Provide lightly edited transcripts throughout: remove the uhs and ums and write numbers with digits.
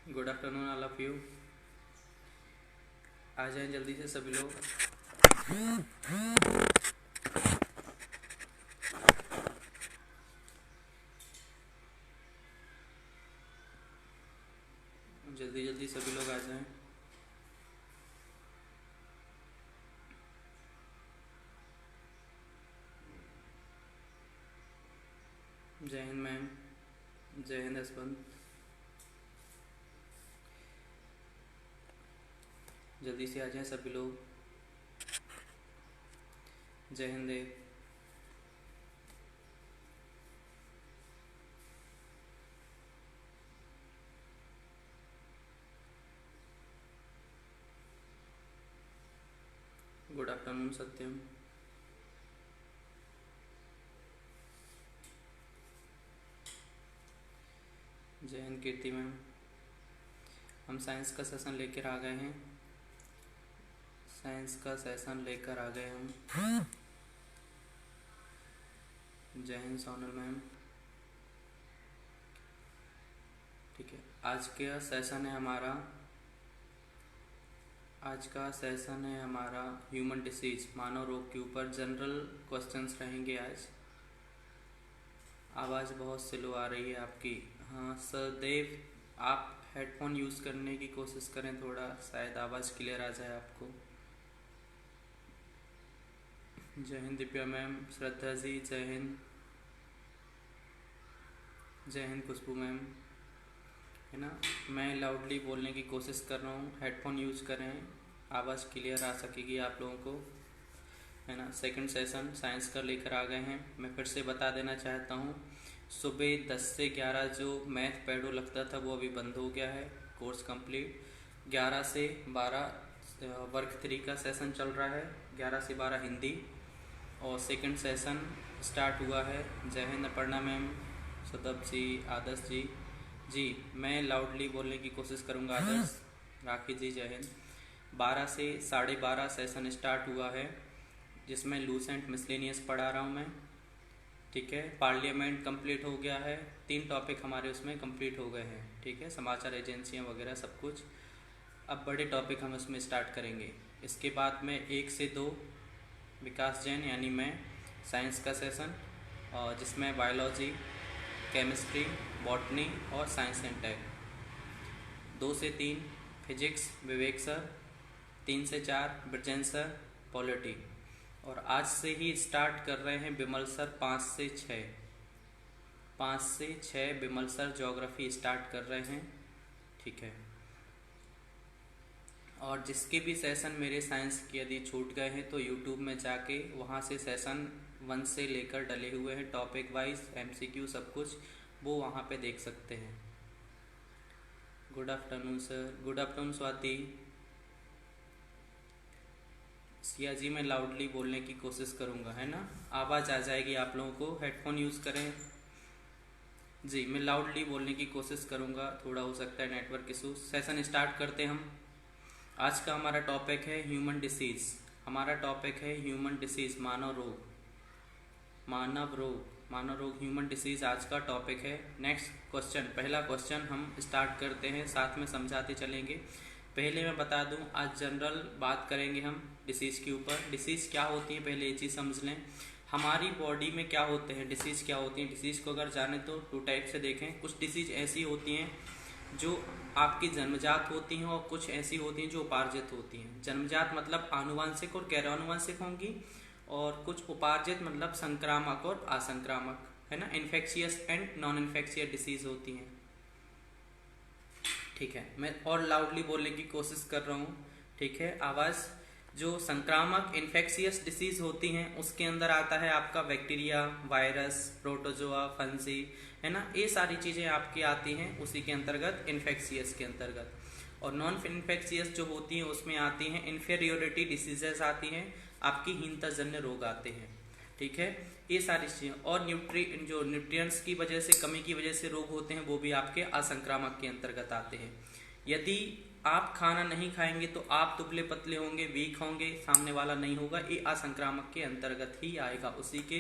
Good afternoon all of you. आ जाएं जल्दी से सभी लोग। जल्दी जल्दी सभी लोग आ जाएं। जय हिंद मैम। जय हिंद यशवंत। जल्दी से आ जाएं सभी लोग। जय हिंद देव। गुड आफ्टरनून सत्यम। जय हिंद कीर्ति मैम। हम साइंस का सेशन लेकर आ गए हैं। साइंस का सेशन लेकर आ गए हम। जय हिंद सोनल मैम। ठीक है, आज का सेशन है हमारा ह्यूमन डिसीज, मानव रोग के ऊपर जनरल क्वेश्चंस रहेंगे आज। आवाज़ बहुत स्लो आ रही है आपकी। हाँ सदैव आप हेडफोन यूज़ करने की कोशिश करें थोड़ा, शायद आवाज़ क्लियर आ जाए आपको। जय हिंद दिव्या मैम। श्रद्धा जी जय हिंद। जय हिंद खुशबू मैम। है ना, मैं लाउडली बोलने की कोशिश कर रहा हूँ, हेडफोन यूज़ करें, आवाज़ क्लियर आ सकेगी आप लोगों को। है ना, सेकंड सेशन साइंस का लेकर आ गए हैं। मैं फिर से बता देना चाहता हूँ, सुबह 10 से 11 जो मैथ पैडो लगता था वो अभी बंद हो गया है, कोर्स कंप्लीट। 11 से 12 वर्ग 3 का सेशन चल रहा है, 11 से 12 हिंदी। और सेकंड सेशन स्टार्ट हुआ है। जय हिंद अपर्णा मैम, सदब जी, आदर्श जी मैं लाउडली बोलने की कोशिश करूँगा। आदर्श, राखी जी जय हिंद। 12 से 12:30 सेशन स्टार्ट हुआ है, जिसमें लूसेंट मिसलेनियस पढ़ा रहा हूँ मैं। ठीक है, पार्लियामेंट कंप्लीट हो गया है, 3 टॉपिक हमारे उसमें कंप्लीट हो गए हैं। ठीक है, समाचार एजेंसियाँ वगैरह सब कुछ। अब बड़े टॉपिक हम उसमें स्टार्ट करेंगे। इसके बाद में 1 से 2 विकास जैन यानी मैं साइंस का सेशन, और जिसमें बायोलॉजी, केमिस्ट्री, बॉटनी और साइंस एंड टेक। 2 से 3 फिजिक्स विवेक सर, 3 से 4 ब्रजेन सर पॉलिटी। और आज से ही स्टार्ट कर रहे हैं विमल सर 5 से 6 विमल सर ज्योग्राफी स्टार्ट कर रहे हैं। ठीक है, और जिसके भी सेशन मेरे साइंस के यदि छूट गए हैं तो यूट्यूब में जाके वहाँ से सेशन 1 से लेकर डले हुए हैं, टॉपिक वाइज MCQ सब कुछ, वो वहाँ पे देख सकते हैं। Good afternoon sir. Good afternoon Swati. Siya ji मैं लाउडली बोलने की कोशिश करूँगा, है ना, आवाज़ आ जाएगी आप लोगों को, हेडफोन यूज़ करें। जी मैं लाउडली बोलने की कोशिश करूँगा, थोड़ा हो सकता है नेटवर्क इशू। सेशन स्टार्ट करते हैं हम। आज का हमारा टॉपिक है ह्यूमन डिसीज़। हमारा टॉपिक है ह्यूमन डिसीज़, मानव रोग ह्यूमन डिसीज़ आज का टॉपिक है। नेक्स्ट क्वेश्चन, पहला क्वेश्चन हम स्टार्ट करते हैं, साथ में समझाते चलेंगे। पहले मैं बता दूं, आज जनरल बात करेंगे हम डिसीज़ के ऊपर। डिसीज़ क्या होती है पहले ये चीज़ समझ लें। हमारी बॉडी में क्या होते हैं, डिसीज़ क्या होती हैं। डिसीज़ को अगर जाने तो 2 टाइप से देखें। कुछ डिसीज़ ऐसी होती हैं जो आपकी जन्मजात होती हैं, और कुछ ऐसी होती हैं जो उपार्जित होती हैं। जन्मजात मतलब आनुवांशिक और गैर आनुवांशिक होंगी, और कुछ उपार्जित मतलब संक्रामक और असंक्रामक, है ना, infectious and non infectious disease होती हैं। ठीक है, मैं और लाउडली बोलने की कोशिश कर रहा हूँ। ठीक है, आवाज़। जो संक्रामक इन्फेक्शियस डिसीज होती हैं उसके अंदर आता है आपका बैक्टीरिया, वायरस, प्रोटोजोआ, फंसी, है ना, ये सारी चीज़ें आपकी आती हैं उसी के अंतर्गत, इन्फेक्शियस के अंतर्गत। और नॉन इन्फेक्शियस जो होती हैं उसमें आती हैं इन्फीरियोरिटी डिसीजेस आती हैं, आपकी हीनताजन्य रोग आते हैं। ठीक है, ये सारी चीज़ें। और जो न्यूट्रिएंट्स की वजह से, कमी की वजह से रोग होते हैं, वो भी आपके असंक्रामक के अंतर्गत आते हैं। यदि आप खाना नहीं खाएंगे तो आप दुबले पतले होंगे, वीक होंगे, सामने वाला नहीं होगा, ये असंक्रामक के अंतर्गत ही आएगा, उसी के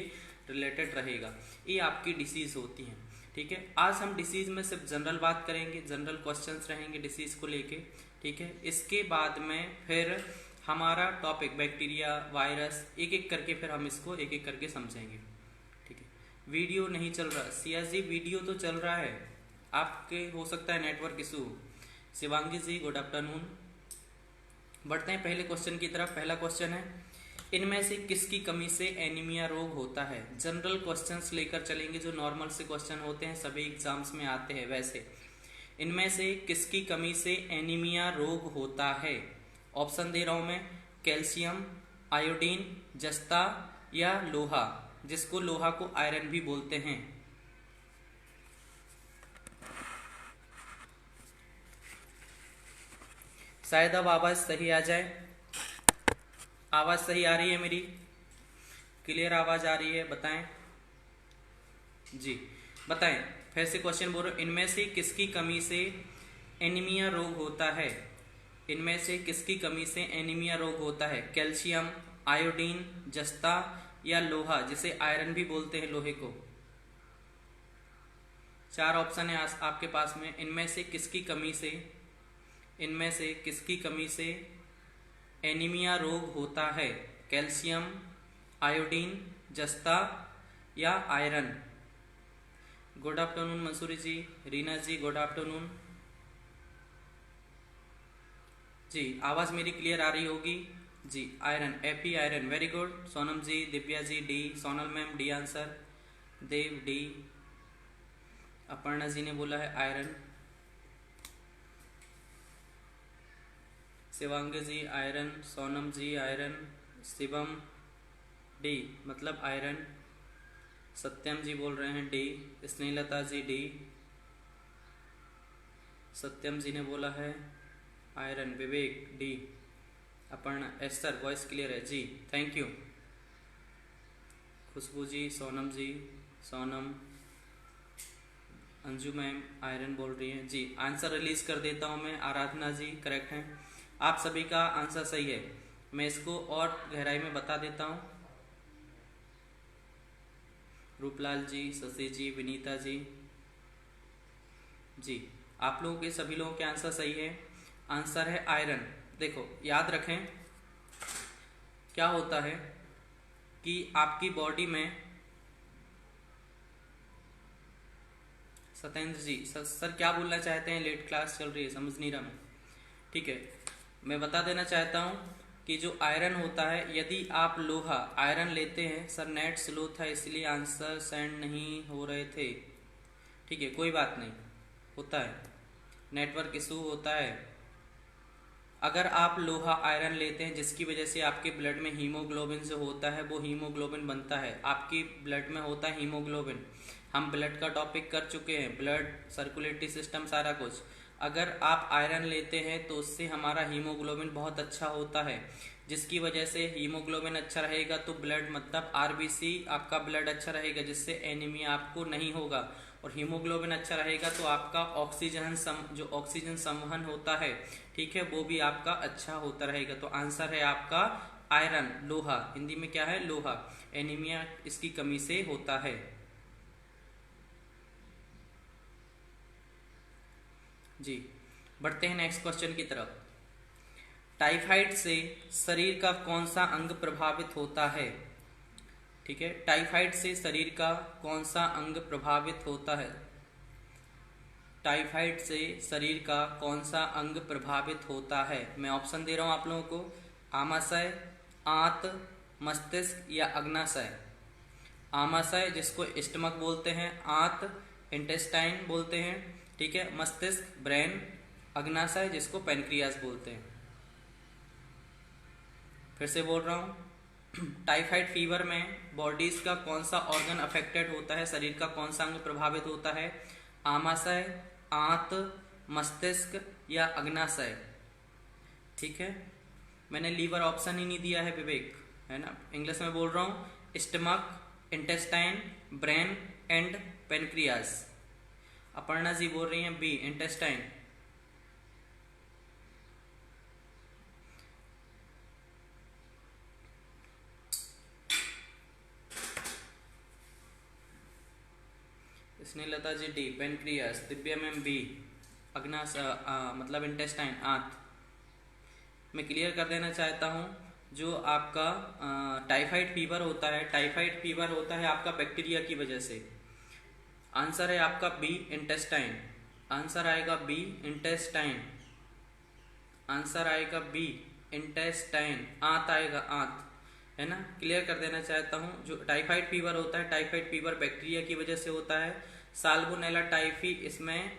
रिलेटेड रहेगा। ये आपकी डिसीज़ होती हैं। ठीक है। आज हम डिसीज में सिर्फ जनरल बात करेंगे, जनरल क्वेश्चंस रहेंगे डिसीज को लेके, ठीक है। इसके बाद में फिर हमारा टॉपिक बैक्टीरिया, वायरस, एक एक करके फिर हम इसको एक एक करके समझेंगे, ठीक है। वीडियो नहीं चल रहा सियाज जी, वीडियो तो चल रहा है, आपके हो सकता है नेटवर्क इशू। शिवांगी जी गुड आफ्टरनून। बढ़ते हैं पहले क्वेश्चन की तरफ। पहला क्वेश्चन है, इनमें से किसकी कमी से एनीमिया रोग होता है। जनरल क्वेश्चंस लेकर चलेंगे, जो नॉर्मल से क्वेश्चन होते हैं, सभी एग्जाम्स में आते हैं वैसे। इनमें से किसकी कमी से एनीमिया रोग होता है। ऑप्शन दे रहा हूं मैं, कैल्शियम, आयोडीन, जस्ता या लोहा, जिसको लोहा को आयरन भी बोलते हैं। शायद अब आवाज सही आ जाए। आवाज सही आ रही है मेरी, क्लियर आवाज आ रही है, बताएं जी, बताएं। फिर से क्वेश्चन बोल रहे हो, इनमें से किसकी कमी से एनीमिया रोग होता है। इनमें से किसकी कमी से एनीमिया रोग होता है। कैल्शियम, आयोडीन, जस्ता या लोहा, जिसे आयरन भी बोलते हैं लोहे को। 4 ऑप्शन है आपके पास में। इनमें से किसकी कमी से, इनमें से किसकी कमी से एनीमिया रोग होता है। कैल्शियम, आयोडीन, जस्ता या iron. Good afternoon Mansuri ji, Reena ji good afternoon जी। आवाज मेरी क्लियर आ रही होगी जी। आयरन, एफी iron, very good. Sonam ji, Divya ji D, Sonal ma'am D answer, Dev D, Aparna ji ने बोला है iron, Shivangi ji iron, Sonam ji iron, Shivam D मतलब आयरन, सत्यम जी बोल रहे हैं डी, स्नेहलता जी डी, सत्यम जी ने बोला है आयरन, विवेक डी, अपर्णा, एस्टर वॉइस क्लियर है जी, thank you. Khushboo ji, Sonam ji, Sonam, Anju ma'am iron बोल रही हैं जी। आंसर रिलीज कर देता हूं मैं, आराधना जी करेक्ट हैं, आप सभी का आंसर सही है। मैं इसको और गहराई में बता देता हूं। रूपलाल जी, शशि जी, विनीता जी जी, आप लोगों के सभी लोगों के आंसर सही है। आंसर है आयरन। देखो याद रखें क्या होता है कि आपकी बॉडी में, सत्येंद्र जी सर क्या बोलना चाहते हैं, लेट क्लास चल रही है समझ नहीं रहा मैं, ठीक है। मैं बता देना चाहता हूं कि जो आयरन होता है, यदि आप लोहा आयरन लेते हैं, सर नेट स्लो था इसलिए आंसर सेंड नहीं हो रहे थे, ठीक है कोई बात नहीं, होता है नेटवर्क इशू होता है। अगर आप लोहा आयरन लेते हैं जिसकी वजह से आपके ब्लड में हीमोग्लोबिन जो होता है वो हीमोग्लोबिन बनता है, आपकी ब्लड में होता है हीमोग्लोबिन। हम ब्लड का टॉपिक कर चुके हैं, ब्लड सर्कुलेटरी सिस्टम सारा कुछ। अगर आप आयरन लेते हैं तो उससे हमारा हीमोग्लोबिन बहुत अच्छा होता है, जिसकी वजह से हीमोग्लोबिन अच्छा रहेगा तो ब्लड मतलब आरबीसी आपका ब्लड अच्छा रहेगा, जिससे एनीमिया आपको नहीं होगा। और हीमोग्लोबिन अच्छा रहेगा तो आपका जो ऑक्सीजन संवहन होता है, ठीक है, वो भी आपका अच्छा होता रहेगा। तो आंसर है आपका आयरन, लोहा, हिंदी में क्या है लोहा। एनीमिया इसकी कमी से होता है जी। बढ़ते हैं नेक्स्ट क्वेश्चन की तरफ। टाइफाइड से शरीर का कौन सा अंग प्रभावित होता है। ठीक है, टाइफाइड से शरीर का कौन सा अंग प्रभावित होता है। टाइफाइड से शरीर का कौन सा अंग प्रभावित होता है। मैं ऑप्शन दे रहा हूं आप लोगों को, आमाशय, आंत, मस्तिष्क या अग्नाशय। आमाशय जिसको स्टमक बोलते हैं, आंत इंटेस्टाइन बोलते हैं, ठीक है, मस्तिष्क ब्रेन, अग्नाशय जिसको पेनक्रियास बोलते हैं। फिर से बोल रहा हूं, टाइफाइड फीवर में बॉडीज का कौन सा ऑर्गन अफेक्टेड होता है, शरीर का कौन सा अंग प्रभावित होता है। आमाशय, आंत, मस्तिष्क या अग्नाशय। ठीक है, मैंने लीवर ऑप्शन ही नहीं दिया है विवेक, है ना, इंग्लिश में बोल रहा हूं, stomach, intestine, brain and pancreas. Aparna ji बोल रही हैं B, intestine. Snehlata ji D, pancreas. Divya ma'am B, अग्नास मतलब इंटेस्टाइन, आंत। मैं क्लियर कर देना चाहता हूँ, जो आपका टाइफाइड फीवर होता है, टाइफाइड फीवर होता है आपका बैक्टीरिया की वजह से। आंसर है आपका बी, इंटेस्टाइन। आंसर आएगा बी, इंटेस्टाइन। आंसर आएगा बी, इंटेस्टाइन। आंत आएगा, आंत, है ना। क्लियर कर देना चाहता हूँ, जो टाइफाइड फीवर होता है, टाइफाइड फीवर बैक्टीरिया की वजह से होता है। साल्मोनेला टाइफी इसमें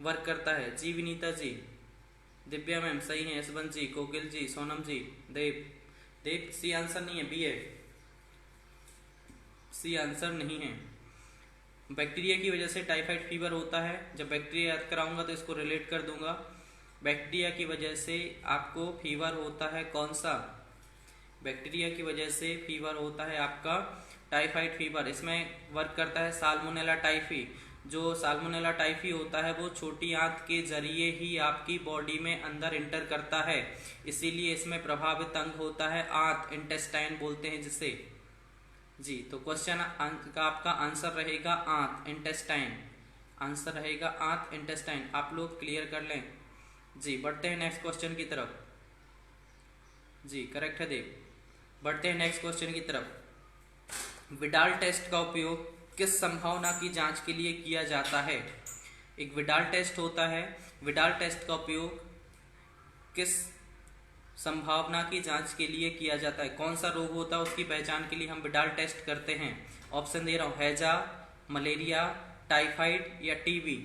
वर्क करता है। जी विनीता जी, दिव्या मैम सही है, यशवंत जी, कोकिल जी, सोनम जी, देव। देव सी आंसर नहीं है, बी है, सी आंसर नहीं है। बैक्टीरिया की वजह से टाइफाइड फीवर होता है। जब बैक्टीरिया याद कराऊंगा तो इसको रिलेट कर दूंगा। बैक्टीरिया की वजह से आपको फीवर होता है, कौन सा? बैक्टीरिया की वजह से फीवर होता है आपका टाइफाइड फीवर। इसमें वर्क करता है साल्मोनेला टाइफी। जो साल्मोनेला टाइफी होता है वो छोटी आंत के जरिए ही आपकी बॉडी में अंदर इंटर करता है, इसीलिए इसमें प्रभावित अंग होता है आंत, इंटेस्टाइन बोलते हैं जिसे। जी, तो क्वेश्चन का आपका आंसर रहेगा आंत, इंटेस्टाइन। आंसर रहेगा आंत, इंटेस्टाइन। आप लोग क्लियर कर लें। जी, बढ़ते हैं नेक्स्ट क्वेश्चन की तरफ। जी, करेक्ट है देव। बढ़ते हैं नेक्स्ट क्वेश्चन की तरफ। विडाल टेस्ट का उपयोग किस संभावना की जांच के लिए किया जाता है? एक विडाल टेस्ट होता है। विडाल टेस्ट का उपयोग किस संभावना की जांच के लिए किया जाता है? कौन सा रोग होता है उसकी पहचान के लिए हम विडाल टेस्ट करते हैं? ऑप्शन दे रहा हूं, हैजा, मलेरिया, टाइफाइड या टीबी।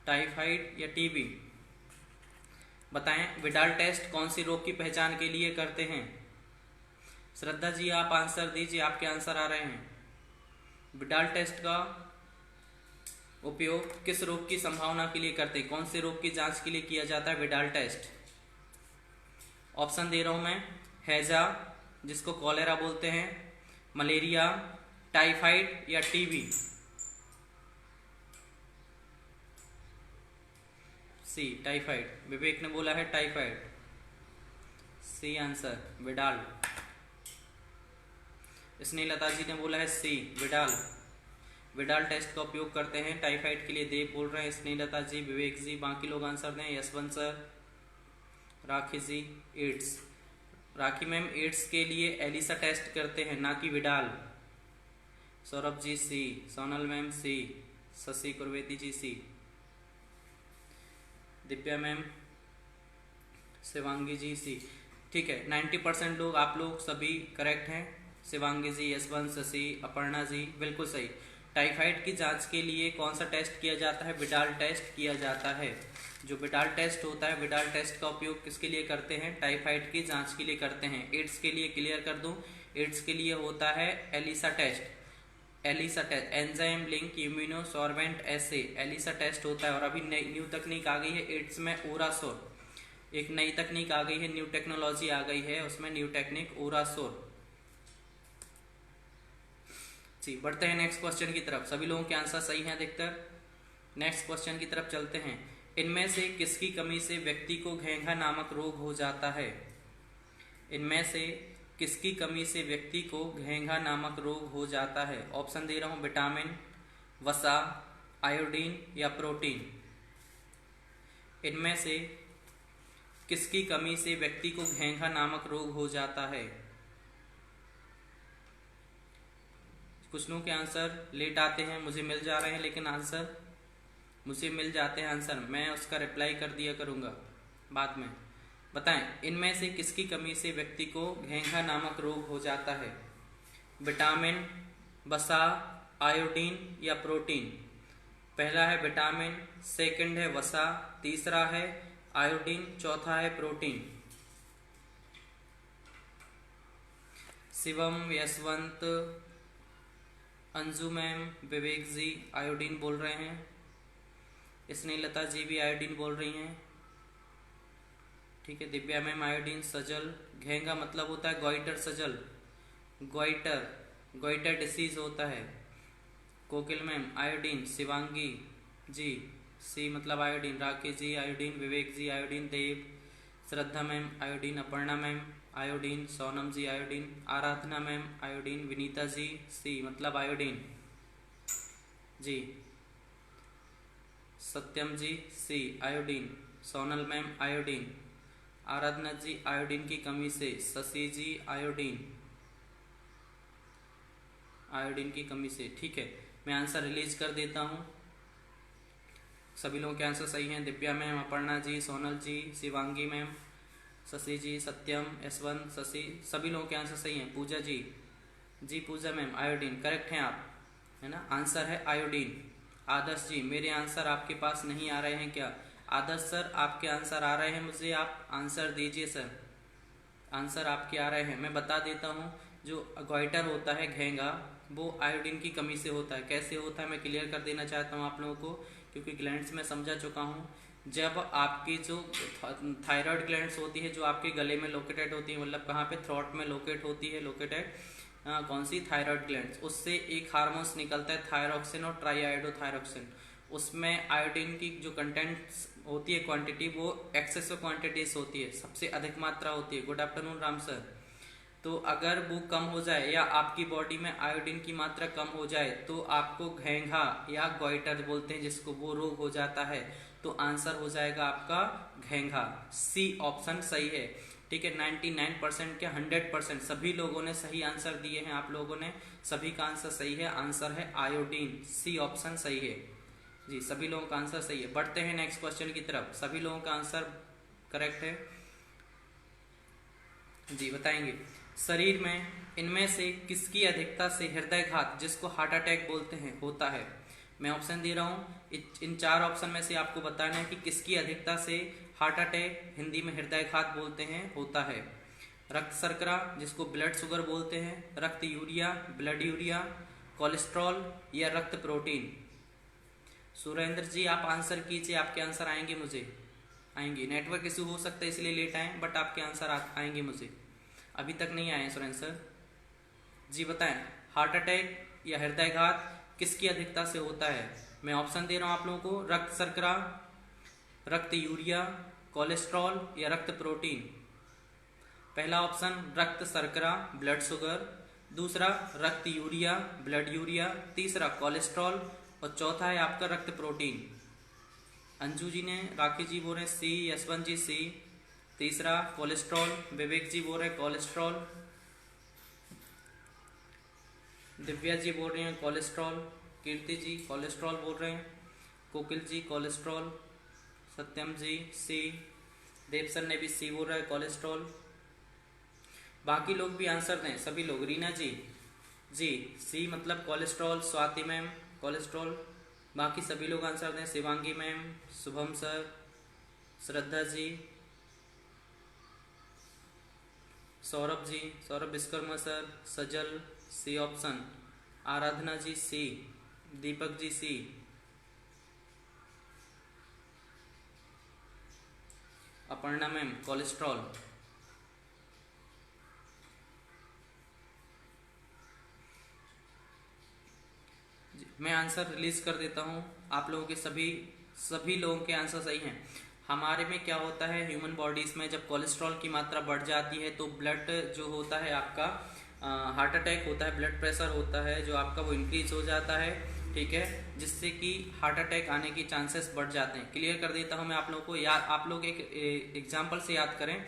टाइफाइड या टीबी, बताएं। विडाल टेस्ट कौन सी रोग की पहचान के लिए करते हैं? श्रद्धा जी आप आंसर दीजिए, आपके आंसर आ रहे हैं। विडाल टेस्ट का उपयोग किस रोग की संभावना के लिए करते हैं? कौन से रोग की जांच के लिए किया जाता है विडाल टेस्ट? ऑप्शन दे रहा हूं मैं, हैजा जिसको कॉलेरा बोलते हैं, मलेरिया, टाइफाइड या टीबी। C, typhoid. विवेक ने बोला है typhoid. C answer, Widal. Snehlata ji ने बोला है सी, विडाल। विडाल टेस्ट का उपयोग करते हैं टाइफाइड के लिए। देव बोल रहे हैं स्नेहलता जी, विवेक जी, बाकी लोग आंसर दें। यशवंत सर, राखी जी, एड्स। राखी मैम एड्स के लिए एलिसा टेस्ट करते हैं, ना कि विडाल। सौरभ जी सी, सोनल मैम सी, शशि कुरवेती जी सी, दिव्या मैम, शिवांगी जी सी। ठीक है, 90% लोग, आप लोग सभी करेक्ट हैं। शिवांगी जी, यशवंत, शशि, अपर्णा जी, बिल्कुल सही। टाइफाइड की जांच के लिए कौन सा टेस्ट किया जाता है? विडाल टेस्ट किया जाता है। जो विडाल टेस्ट होता है, विडाल टेस्ट का उपयोग किसके लिए करते हैं? टाइफाइड की जांच के लिए करते हैं। एड्स के लिए क्लियर कर दूं, एड्स के लिए होता है ELISA test. ELISA test, enzyme link immunosorbent assay, ELISA test होता है। और अभी न्यू तकनीक आ गई है एड्स में, ओरासोर। एक नई तकनीक आ गई है, न्यू टेक्नोलॉजी आ गई है, उसमें न्यू टेक्निक ओरासोर। जी, बढ़ते हैं नेक्स्ट क्वेश्चन की तरफ। सभी लोगों के आंसर सही हैं अधिकतर। नेक्स्ट क्वेश्चन की तरफ चलते हैं। इनमें से किसकी कमी से व्यक्ति को घेंघा नामक रोग हो जाता है? इनमें से किसकी कमी से व्यक्ति को घेंघा नामक रोग हो जाता है? ऑप्शन दे रहा हूं, विटामिन, वसा, आयोडीन या प्रोटीन। इनमें से किसकी कमी से व्यक्ति को घेंघा नामक रोग हो जाता है? कुछ लोगों के आंसर लेट आते हैं, मुझे मिल जा रहे हैं, लेकिन आंसर मुझे मिल जाते हैं आंसर, मैं उसका रिप्लाई कर दिया करूंगा बाद में। बताएं, इनमें से किसकी कमी से व्यक्ति को घेंघा नामक रोग हो जाता है? विटामिन, वसा, आयोडीन या प्रोटीन। पहला है विटामिन, सेकंड है वसा, तीसरा है आयोडीन, चौथा है प्रोटीन। शिवम, यशवंत, अंजू मैम, विवेक जी आयोडीन बोल रहे हैं। स्नेहलता जी भी आयोडीन बोल रही हैं। ठीक है, दिव्या मैम आयोडीन। सजल, घेंघा मतलब होता है goitre, Sajal goitre, goitre disease होता है। Kokil ma'am iodine. Shivangi ji C मतलब iodine. Rakesh ji iodine, Vivek ji iodine, Dev, Shraddha ma'am iodine, Aparna ma'am iodine, Sonam ji iodine, Aradhana ma'am iodine, Vinita ji C मतलब आयोडीन। जी। Satyam ji C iodine. Sonal ma'am iodine. Aradhana ji iodine की कमी से। शशि जी आयोडीन, आयोडीन की कमी से। ठीक है, मैं आंसर रिलीज कर देता हूँ। सभी लोगों के आंसर सही हैं। दिव्या मैम, अपर्णा जी, सोनल जी, शिवांगी मैम, शशि जी, सत्यम, यशवंत, शशि, सभी लोगों के आंसर सही हैं। पूजा जी, जी पूजा मैम आयोडीन करेक्ट हैं आप, है ना, आंसर है आयोडीन। आदर्श जी, मेरे आंसर आपके पास नहीं आ रहे हैं क्या? आदर्श सर, आपके आंसर आ रहे हैं मुझे, आप आंसर दीजिए सर, आंसर आपके आ रहे हैं। मैं बता देता हूँ, जो गॉइटर होता है घेंगा, वो आयोडीन की कमी से होता है। कैसे होता है मैं क्लियर कर देना चाहता हूँ आप लोगों को, क्योंकि ग्लैंड्स में समझा चुका हूँ। जब आपकी जो थायराइड ग्लैंड्स होती है, जो आपके गले में लोकेटेड होती है, मतलब कहाँ पे, थ्रोट में लोकेट होती है, लोकेटेड कौन सी, थायराइड ग्लैंड्स, उससे एक हार्मोन्स निकलता है थायरोक्सिन और ट्राईआयोडोथायरोक्सिन। उसमें आयोडीन की जो कंटेंट्स होती है, क्वांटिटी, वो एक्सेसिव क्वांटिटीज होती है, सबसे अधिक मात्रा होती है। Good afternoon Ram sir. तो अगर वो कम हो जाए या आपकी बॉडी में आयोडीन की मात्रा कम हो जाए तो आपको घेंघा या गॉइटर बोलते हैं जिसको, वो रोग हो जाता है। तो आंसर हो जाएगा आपका घेंघा। सी ऑप्शन सही है। ठीक है, 99% क्या 100% सभी लोगों ने सही आंसर दिए हैं। आप लोगों ने सभी का आंसर सही है। आंसर है आयोडीन, सी ऑप्शन सही है जी। सभी लोगों का आंसर सही है। बढ़ते हैं नेक्स्ट क्वेश्चन की तरफ। सभी लोगों का आंसर करेक्ट है जी, बताएंगे। शरीर में इनमें से किसकी अधिकता से हृदयघात, जिसको हार्ट अटैक बोलते हैं, होता है? मैं ऑप्शन दे रहा हूं। इन 4 ऑप्शन में से आपको बताना है कि किसकी अधिकता से हार्ट अटैक, हिंदी में हृदयघात बोलते हैं, होता है। रक्त शर्करा, जिसको ब्लड शुगर बोलते हैं, रक्त यूरिया, ब्लड यूरिया, कोलेस्ट्रॉल या रक्त प्रोटीन। सुरेंद्र जी आप आंसर कीजिए, आपके आंसर आएंगे मुझे, आएंगे। नेटवर्क इशू हो सकता है इसलिए लेट आए, बट आपके आंसर आएंगे मुझे। अभी तक नहीं आए सुरेंद्र सर जी, बताएं। हार्ट अटैक या हृदयघात किसकी अधिकता से होता है? मैं ऑप्शन दे रहा हूं आप लोगों को। रक्त शर्करा, रक्त यूरिया, कोलेस्ट्रॉल या रक्त प्रोटीन। पहला ऑप्शन रक्त शर्करा, ब्लड शुगर। दूसरा रक्त यूरिया, ब्लड यूरिया। तीसरा कोलेस्ट्रॉल और चौथा है आपका रक्त प्रोटीन। अंजू जी ने, राकेश जी बोल रहे हैं सी, यशवंत जी सी। तीसरा कोलेस्ट्रॉल, विवेक जी बोल रहे हैं कोलेस्ट्रॉल, दिव्या जी बोल रही हैं कोलेस्ट्रॉल, कीर्ति जी कोलेस्ट्रॉल बोल रहे हैं, कोकिल जी कोलेस्ट्रॉल, सत्यम जी सी, देव सर ने भी सी बोल रहा है कोलेस्ट्रॉल। बाकी लोग भी आंसर दें, सभी लोग। रीना जी जी सी मतलब कोलेस्ट्रॉल, स्वाति मैम कोलेस्ट्रॉल। बाकी सभी लोग आंसर दें। Shivangi ma'am, Shubham sir, Shraddha ji, Saurabh ji, Saurabh Vishwakarma sir, सजल सी ऑप्शन, आराधना जी सी, दीपक जी सी, अपर्णा मैम कोलेस्ट्रॉल। मैं आंसर रिलीज कर देता हूं। आप लोगों के सभी लोगों के आंसर सही हैं। हमारे में क्या होता है, ह्यूमन बॉडीज में जब कोलेस्ट्रॉल की मात्रा बढ़ जाती है तो ब्लड जो होता है आपका, हार्ट अटैक होता है, ब्लड प्रेशर होता है जो आपका, वो इंक्रीज हो जाता है। ठीक है, जिससे कि हार्ट अटैक आने की चांसेस बढ़ जाते हैं। क्लियर कर देता हूं मैं आप लोगों को। आप लोग एक एग्जाम्पल से याद करें।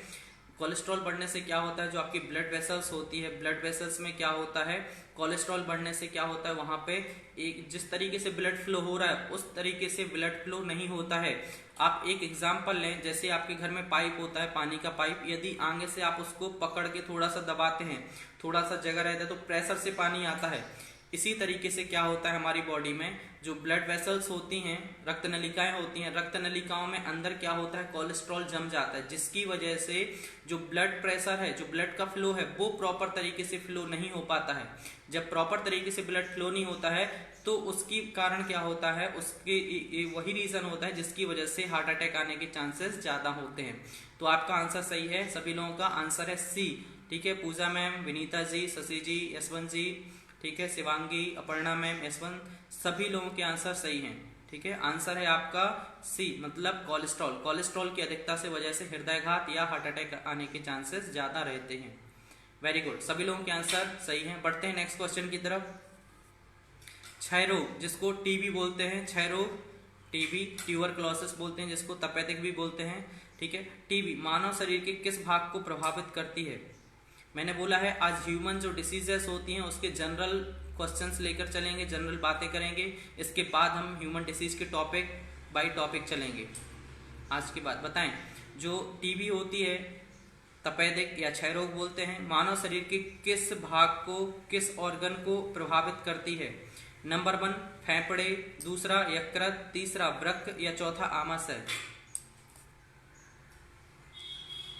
कोलेस्ट्रॉल बढ़ने से क्या होता है, जो आपकी ब्लड वेसल्स होती है, ब्लड वेसल्स में क्या होता है, कोलेस्ट्रॉल बढ़ने से क्या होता है, वहां पे एक जिस तरीके से ब्लड फ्लो हो रहा है उस तरीके से ब्लड फ्लो नहीं होता है। आप एक एग्जांपल लें, जैसे आपके घर में पाइप होता है, पानी का पाइप, यदि आगे से आप उसको पकड़ के थोड़ा सा दबाते हैं, थोड़ा सा जगह रहता है तो प्रेशर से पानी आता है। इसी तरीके से क्या होता है हमारी बॉडी में, जो ब्लड वेसल्स होती हैं, रक्त नलिकाएं होती हैं, रक्त नलिकाओं में अंदर क्या होता है, कोलेस्ट्रॉल जम जाता है, जिसकी वजह से जो ब्लड प्रेशर है, जो ब्लड का फ्लो है, वो प्रॉपर तरीके से फ्लो नहीं हो पाता है। जब प्रॉपर तरीके से ब्लड फ्लो नहीं होता है तो उसकी कारण क्या होता है, उसके वही रीजन होता है जिसकी वजह से हार्ट अटैक आने के चांसेस ज्यादा होते हैं। तो आपका आंसर सही है, सभी लोगों का आंसर है सी। ठीक है, पूजा मैम, विनीता जी, शशि जी, यशवंत जी, ठीक है, शिवांगी, अपर्णा मैम, यशवंत, सभी लोगों के आंसर सही हैं। ठीक है, आंसर है आपका सी मतलब कोलेस्ट्रॉल। कोलेस्ट्रॉल की अधिकता से वजह से हृदयघात या हार्ट अटैक आने के चांसेस ज्यादा रहते हैं। वेरी गुड, सभी लोगों के आंसर सही हैं। बढ़ते हैं नेक्स्ट क्वेश्चन की तरफ। क्षय रोग जिसको टीबी बोलते हैं, क्षय रोग टीबी, ट्यूबरक्लोसिस बोलते हैं जिसको, तपेदिक भी बोलते हैं। ठीक है, टीबी मानव शरीर के किस भाग को प्रभावित करती है? मैंने बोला है आज ह्यूमन जो डिसीजेस होती हैं उसके जनरल क्वेश्चंस लेकर चलेंगे, जनरल बातें करेंगे, इसके बाद हम ह्यूमन डिसीज के टॉपिक बाय टॉपिक चलेंगे। आज की बात बताएं, जो टीबी होती है, तपेदिक या क्षय रोग बोलते हैं, मानव शरीर के किस भाग को, किस ऑर्गन को प्रभावित करती है? नंबर 1 फेफड़े, दूसरा यकृत, तीसरा वृक्क या चौथा आमाशय।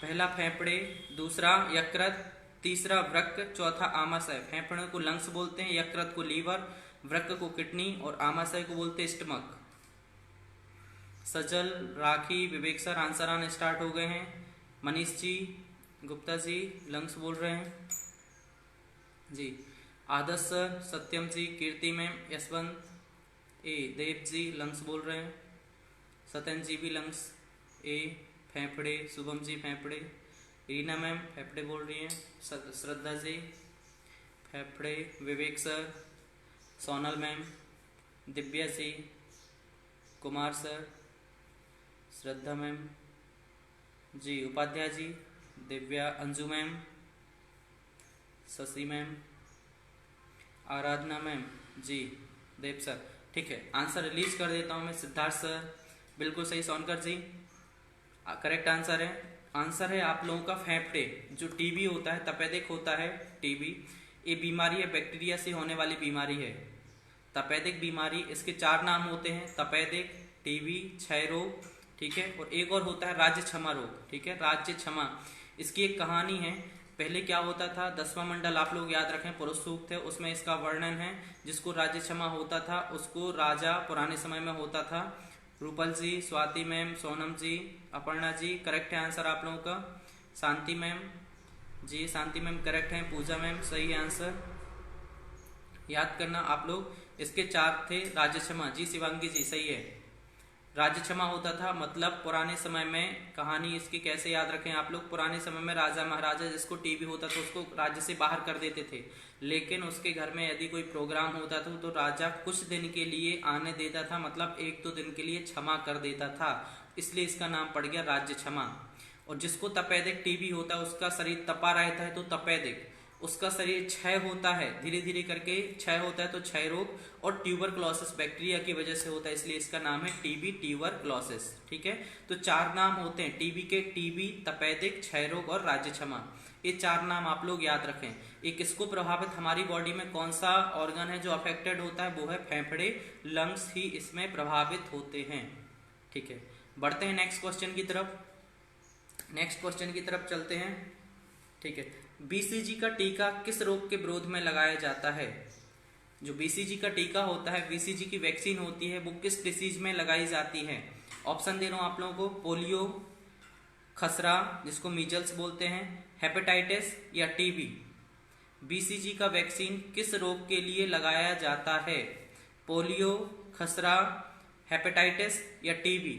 पहला फेफड़े, दूसरा यकृत, तीसरा वृक्क, चौथा आमाशय। फेफड़े को लंग्स बोलते हैं, यकृत को लीवर, वृक्क को किडनी और आमाशय को बोलते हैं स्टमक। सजल, राखी, विवेक सर आंसर आने स्टार्ट हो गए हैं। मनीष जी, गुप्ता जी लंग्स बोल रहे हैं जी। आदर्श सर, सत्यम जी, कीर्ति मैम, यशवंत ए, देव जी लंग्स बोल रहे हैं। सत्यन जी भी लंग्स ए, फेफड़े, शुभम जी फेफड़े, रीना मैम फेफड़े बोल रही हैं, श्रद्धा जी फेफड़े, विवेक sir, Sonal ma'am, Divya ji, Kumar sir, श्रद्धा मैम जी, उपाध्याय जी, दिव्या, अंजू मैम, शशि मैम, आराधना मैम जी, देव सर। ठीक है, आंसर रिलीज कर देता हूं मैं। सिद्धार्थ सर बिल्कुल सही, सोनकर जी करेक्ट आंसर है। आंसर है आप लोगों का फेफड़े। जो टीबी होता है, तपेदिक होता है टीबी, ये बीमारी है बैक्टीरिया से होने वाली बीमारी है, तपेदिक बीमारी। इसके 4 नाम होते हैं, तपेदिक, टीबी, क्षय रोग, ठीक है, और एक और होता है राज्य क्षमा रोग। ठीक है, राज्य क्षमा, इसकी एक कहानी है। पहले क्या होता था, 10वां मंडल आप लोग याद रखें, पुरुष सूक्त है, उसमें इसका वर्णन है। जिसको राज्य क्षमा होता था उसको राजा पुराने समय में होता था। रूपल जी, स्वाति मैम, सोनम जी, अपर्णा जी करेक्ट है आंसर आप लोगों का। शांति मैम जी, शांति मैम करेक्ट है। पूजा मैम सही आंसर। याद करना आप लोग, इसके 4 थे। राज्य क्षमा जी, शिवांगी जी सही है, राज्य क्षमा होता था। मतलब पुराने समय में, कहानी इसकी कैसे याद रखें आप लोग, पुराने समय में राजा महाराजा जिसको टीबी होता था उसको राज्य से बाहर कर देते थे, लेकिन उसके घर में यदि कोई प्रोग्राम होता था तो राजा कुछ दिन के लिए आने देता था, मतलब 1-2 दिन के लिए क्षमा कर देता था, इसलिए इसका नाम पड़ गया राज्य क्षमा। और जिसको तपेदिक टीबी होता है उसका शरीर तपा रहता है तो तपेदिक, उसका शरीर क्षय होता है, धीरे धीरे करके क्षय होता है तो क्षय रोग, और ट्यूबरक्लोसिस बैक्टीरिया की वजह से होता है, इसलिए इसका नाम है टीबी, ट्यूबरक्लोसिस। ठीक है, तो 4 नाम होते हैं टीबी के, टीबी, तपेदिक, क्षय रोग और राज्य क्षमा। ये 4 नाम आप लोग याद रखें। ये किसको प्रभावित, हमारी बॉडी में कौन सा ऑर्गन है जो अफेक्टेड होता है, वो है फेफड़े, लंग्स ही इसमें प्रभावित होते हैं। ठीक है, बढ़ते हैं नेक्स्ट क्वेश्चन की तरफ। नेक्स्ट क्वेश्चन की तरफ चलते हैं। ठीक है, बीसीजी का टीका किस रोग के विरोध में लगाया जाता है? जो बीसीजी का टीका होता है, बीसीजी की वैक्सीन होती है, वो किस डिसीज में लगाई जाती है? ऑप्शन दे रहा हूं आप लोगों को, पोलियो, खसरा जिसको मीजल्स बोलते हैं, हेपेटाइटिस या टीबी। बीसीजी का वैक्सीन किस रोग के लिए लगाया जाता है? पोलियो, खसरा, हेपेटाइटिस या टीबी?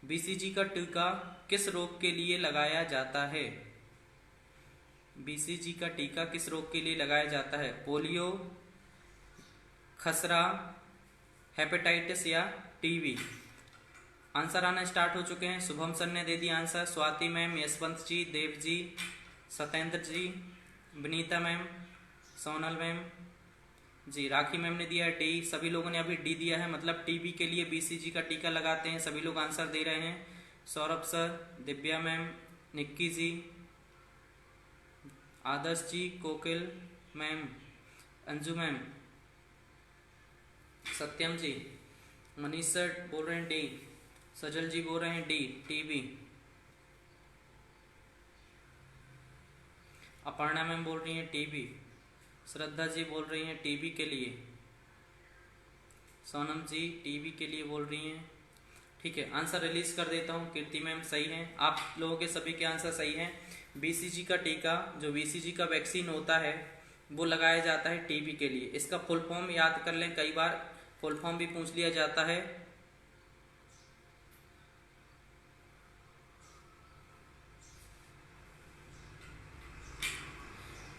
बीसीजी का टीका किस रोग के लिए लगाया जाता है? बीसीजी का टीका किस रोग के लिए लगाया जाता है? पोलियो, खसरा, हेपेटाइटिस या टीबी? आंसर आना स्टार्ट हो चुके हैं। शुभम सर ने दे दिया आंसर, स्वाति मैम, यशवंत जी, देव जी, सत्येंद्र जी, विनीता मैम, सोनल मैम जी, राखी मैम ने दिया है डी। सभी लोगों ने अभी डी दिया है, मतलब टीबी के लिए बीसीजी का टीका लगाते हैं। सभी लोग आंसर दे रहे हैं। सौरभ सर, दिव्या मैम, निक्की जी, आदर्श जी, कोकिल मैम, अंजू मैम, सत्यम जी, मनीष सर बोल रहे हैं डी, सजल जी बोल रहे हैं डी, टीबी। अपर्णा मैम बोल रही हैं टीबी, श्रद्धा जी बोल रही हैं टीबी के लिए, सोनम जी टीबी के लिए बोल रही हैं। ठीक है, आंसर रिलीज कर देता हूँ। कीर्ति मैम सही हैं, आप लोगों के सभी के आंसर सही हैं। बीसीजी का टीका, जो बीसीजी का वैक्सीन होता है, वो लगाया जाता है टीबी के लिए। इसका फुल फॉर्म याद कर लें, कई बार फुल फॉर्म भी पूछ लिया जाता है।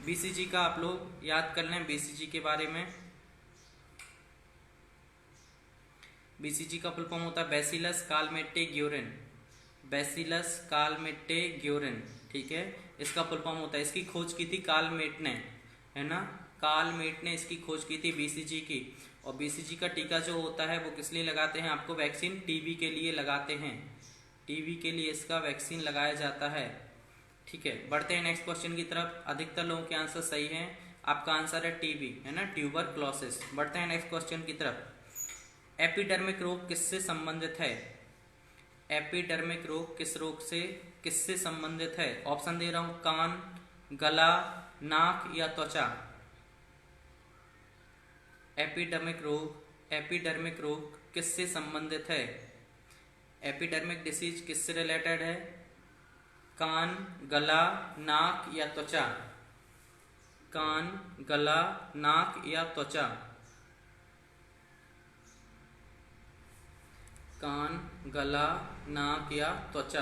बीसीजी का आप लोग याद कर लें, बीसीजी के बारे में। बीसीजी का फुल फॉर्म होता है बैसिलस कालमेटे ग्योरेन, बैसिलस कालमेटे ग्योरेन, ठीक है, इसका फुल फॉर्म होता है। इसकी खोज की थी कालमेट ने, है ना, कालमेट ने इसकी खोज की थी बीसीजी की। और बीसीजी का टीका जो होता है वो किस लिए लगाते हैं आपको, वैक्सीन टीबी के लिए लगाते हैं, टीबी के लिए इसका वैक्सीन लगाया जाता है, ठीक है। बढ़ते हैं नेक्स्ट क्वेश्चन की तरफ। अधिकतर लोगों के आंसर सही हैं, आपका आंसर है टीबी, है ना, ट्यूबरक्लोसिस। बढ़ते हैं नेक्स्ट क्वेश्चन की तरफ। एपिडर्मिक रोग किससे संबंधित है, एपिडर्मिक रोग किस रोग से किससे संबंधित है? ऑप्शन दे रहा हूं, कान, गला, नाक या त्वचा। एपिडर्मिक रोग किससे संबंधित है? एपिडर्मिक डिसीज किससे रिलेटेड है? कान, गला, नाक या त्वचा। कान, गला, नाक या त्वचा। कान, गला, नाक या त्वचा।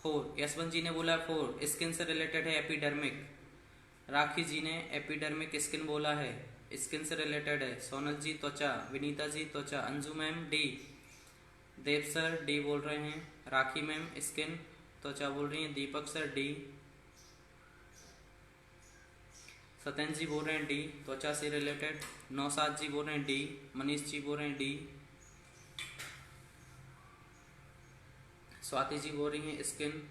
4, यशवंत जी ने बोला 4 स्किन से रिलेटेड है एपिडर्मिक। राखी जी ने एपिडर्मिक स्किन बोला है, स्किन से रिलेटेड है। सोनल जी त्वचा, विनीता जी त्वचा, अंजू मैम डी, देव सर डी बोल रहे हैं, राखी मैम स्किन त्वचा बोल रही हैं, दीपक सर डी, सत्यन जी बोल रहे हैं डी त्वचा से रिलेटेड, नौसाद जी बोल रहे हैं डी, मनीष जी बोल रहे हैं डी, स्वाति जी बोल रही हैं स्किन,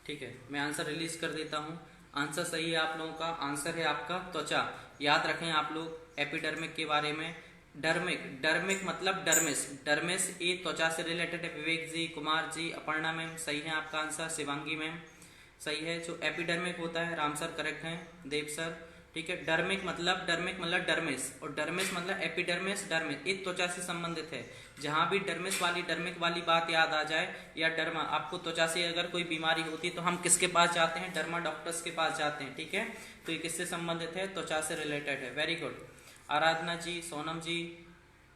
ठीक है। मैं आंसर रिलीज कर देता हूं। आंसर सही है आप लोगों का, आंसर है आपका त्वचा। याद रखें आप लोग एपिडर्मिक के बारे में। डर्मिक मतलब डर्मिस, डर्मिस ये त्वचा से रिलेटेड है। विवेक जी, कुमार जी, अपर्णा मैम सही है आपका आंसर, शिवांगी मैम सही है। जो एपिडर्मिक होता है राम सर करेक्ट हैं, देव सर, ठीक है। डर्मिक मतलब डर्मिस, और डर्मिस मतलब एपिडर्मिस, डर्मिस ये त्वचा से संबंधित है। जहां भी डर्मिक वाली बात याद आ जाए या डर्मा, आपको त्वचा से अगर कोई बीमारी होती है तो हम किसके पास जाते हैं? डर्मा डॉक्टर्स के पास जाते हैं, ठीक है। तो ये किससे संबंधित है? त्वचा से रिलेटेड है। Very good. Aradhana ji, Sonam ji,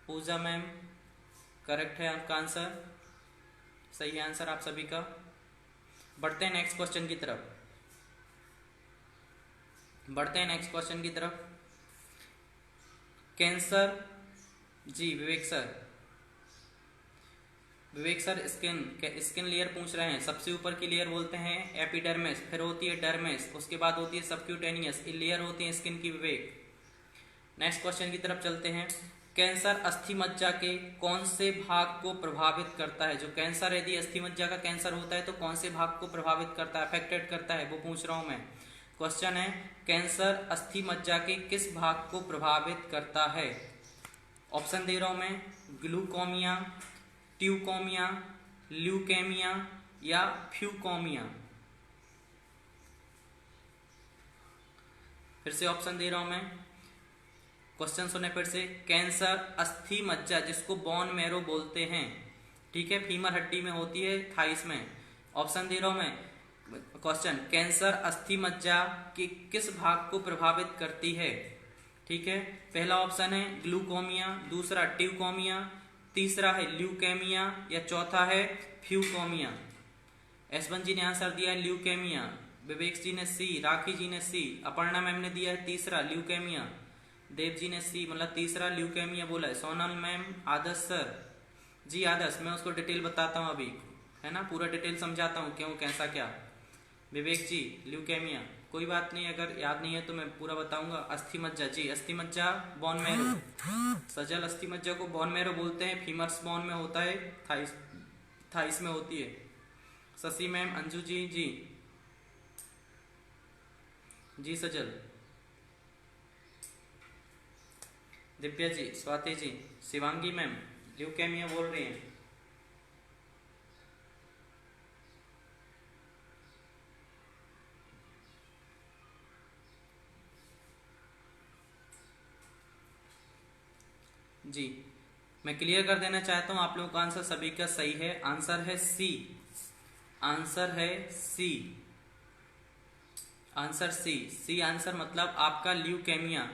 Pooja ma'am correct है आपका आंसर, सही है आंसर आप सभी का। बढ़ते हैं नेक्स्ट क्वेश्चन की तरफ, कैंसर जी, विवेक सर स्किन लेयर पूछ रहे हैं। सबसे ऊपर की लेयर बोलते हैं एपिडर्मिस, फिर होती है डर्मिस, उसके बाद होती है सबक्यूटेनियस, ये लेयर होती है स्किन की। विवेक, नेक्स्ट क्वेश्चन की तरफ चलते हैं। कैंसर अस्थि मज्जा के कौन से भाग को प्रभावित करता है? जो कैंसर यदि अस्थि मज्जा का कैंसर होता है तो कौन से भाग को प्रभावित करता है, अफेक्टेड करता है, वो पूछ रहा हूं मैं। क्वेश्चन है कैंसर अस्थि मज्जा के किस भाग को प्रभावित करता है? ऑप्शन दे रहा हूं मैं, ग्लूकोमिया, ट्यूकोमिया, ल्यूकेमिया या फ्यूकोमिया। फिर से ऑप्शन दे रहा हूं मैं, क्वेश्चन सुने फिर से। कैंसर अस्थि मज्जा जिसको बोन मैरो बोलते हैं, ठीक है, फीमर हड्डी में होती है, थाइस में। ऑप्शन दे रहा हूं मैं, क्वेश्चन कैंसर अस्थि मज्जा के किस भाग को प्रभावित करती है? ठीक है, पहला ऑप्शन है ग्लूकोमिया, दूसरा ट्यूकोमिया, तीसरा है ल्यूकेमिया या चौथा है फ्यूकोमिया। यशवंत जी ने आंसर दिया है ल्यूकेमिया, विवेक जी ने सी, राखी जी ने सी, अपर्णा मैम ने दिया है तीसरा ल्यूकेमिया, देव जी ने सी मतलब तीसरा ल्यूकेमिया बोला है। सोनल मैम, आदर्श सर जी, आदर्श मैं उसको डिटेल बताता हूँ अभी, है ना, पूरा डिटेल समझाता हूँ क्यों कैसा क्या। विवेक जी ल्यूकेमिया, कोई बात नहीं, अगर याद नहीं है तो मैं पूरा बताऊंगा। अस्थि मज्जा जी, अस्थि मज्जा बोन मैरो, सजल अस्थि मज्जा को बोन मैरो बोलते हैं, फीमर्स बोन में होता है, थाइस में होती है। शशि मैम, अंजू जी, जी सजल, दिव्या जी, स्वाति जी, शिवांगी मैम ल्यूकेमिया बोल रही हैं। जी मैं क्लियर कर देना चाहता हूं, आप लोगों का आंसर सभी का सही है, आंसर है सी, आंसर है सी, आंसर सी, सी आंसर मतलब आपका ल्यूकेमिया।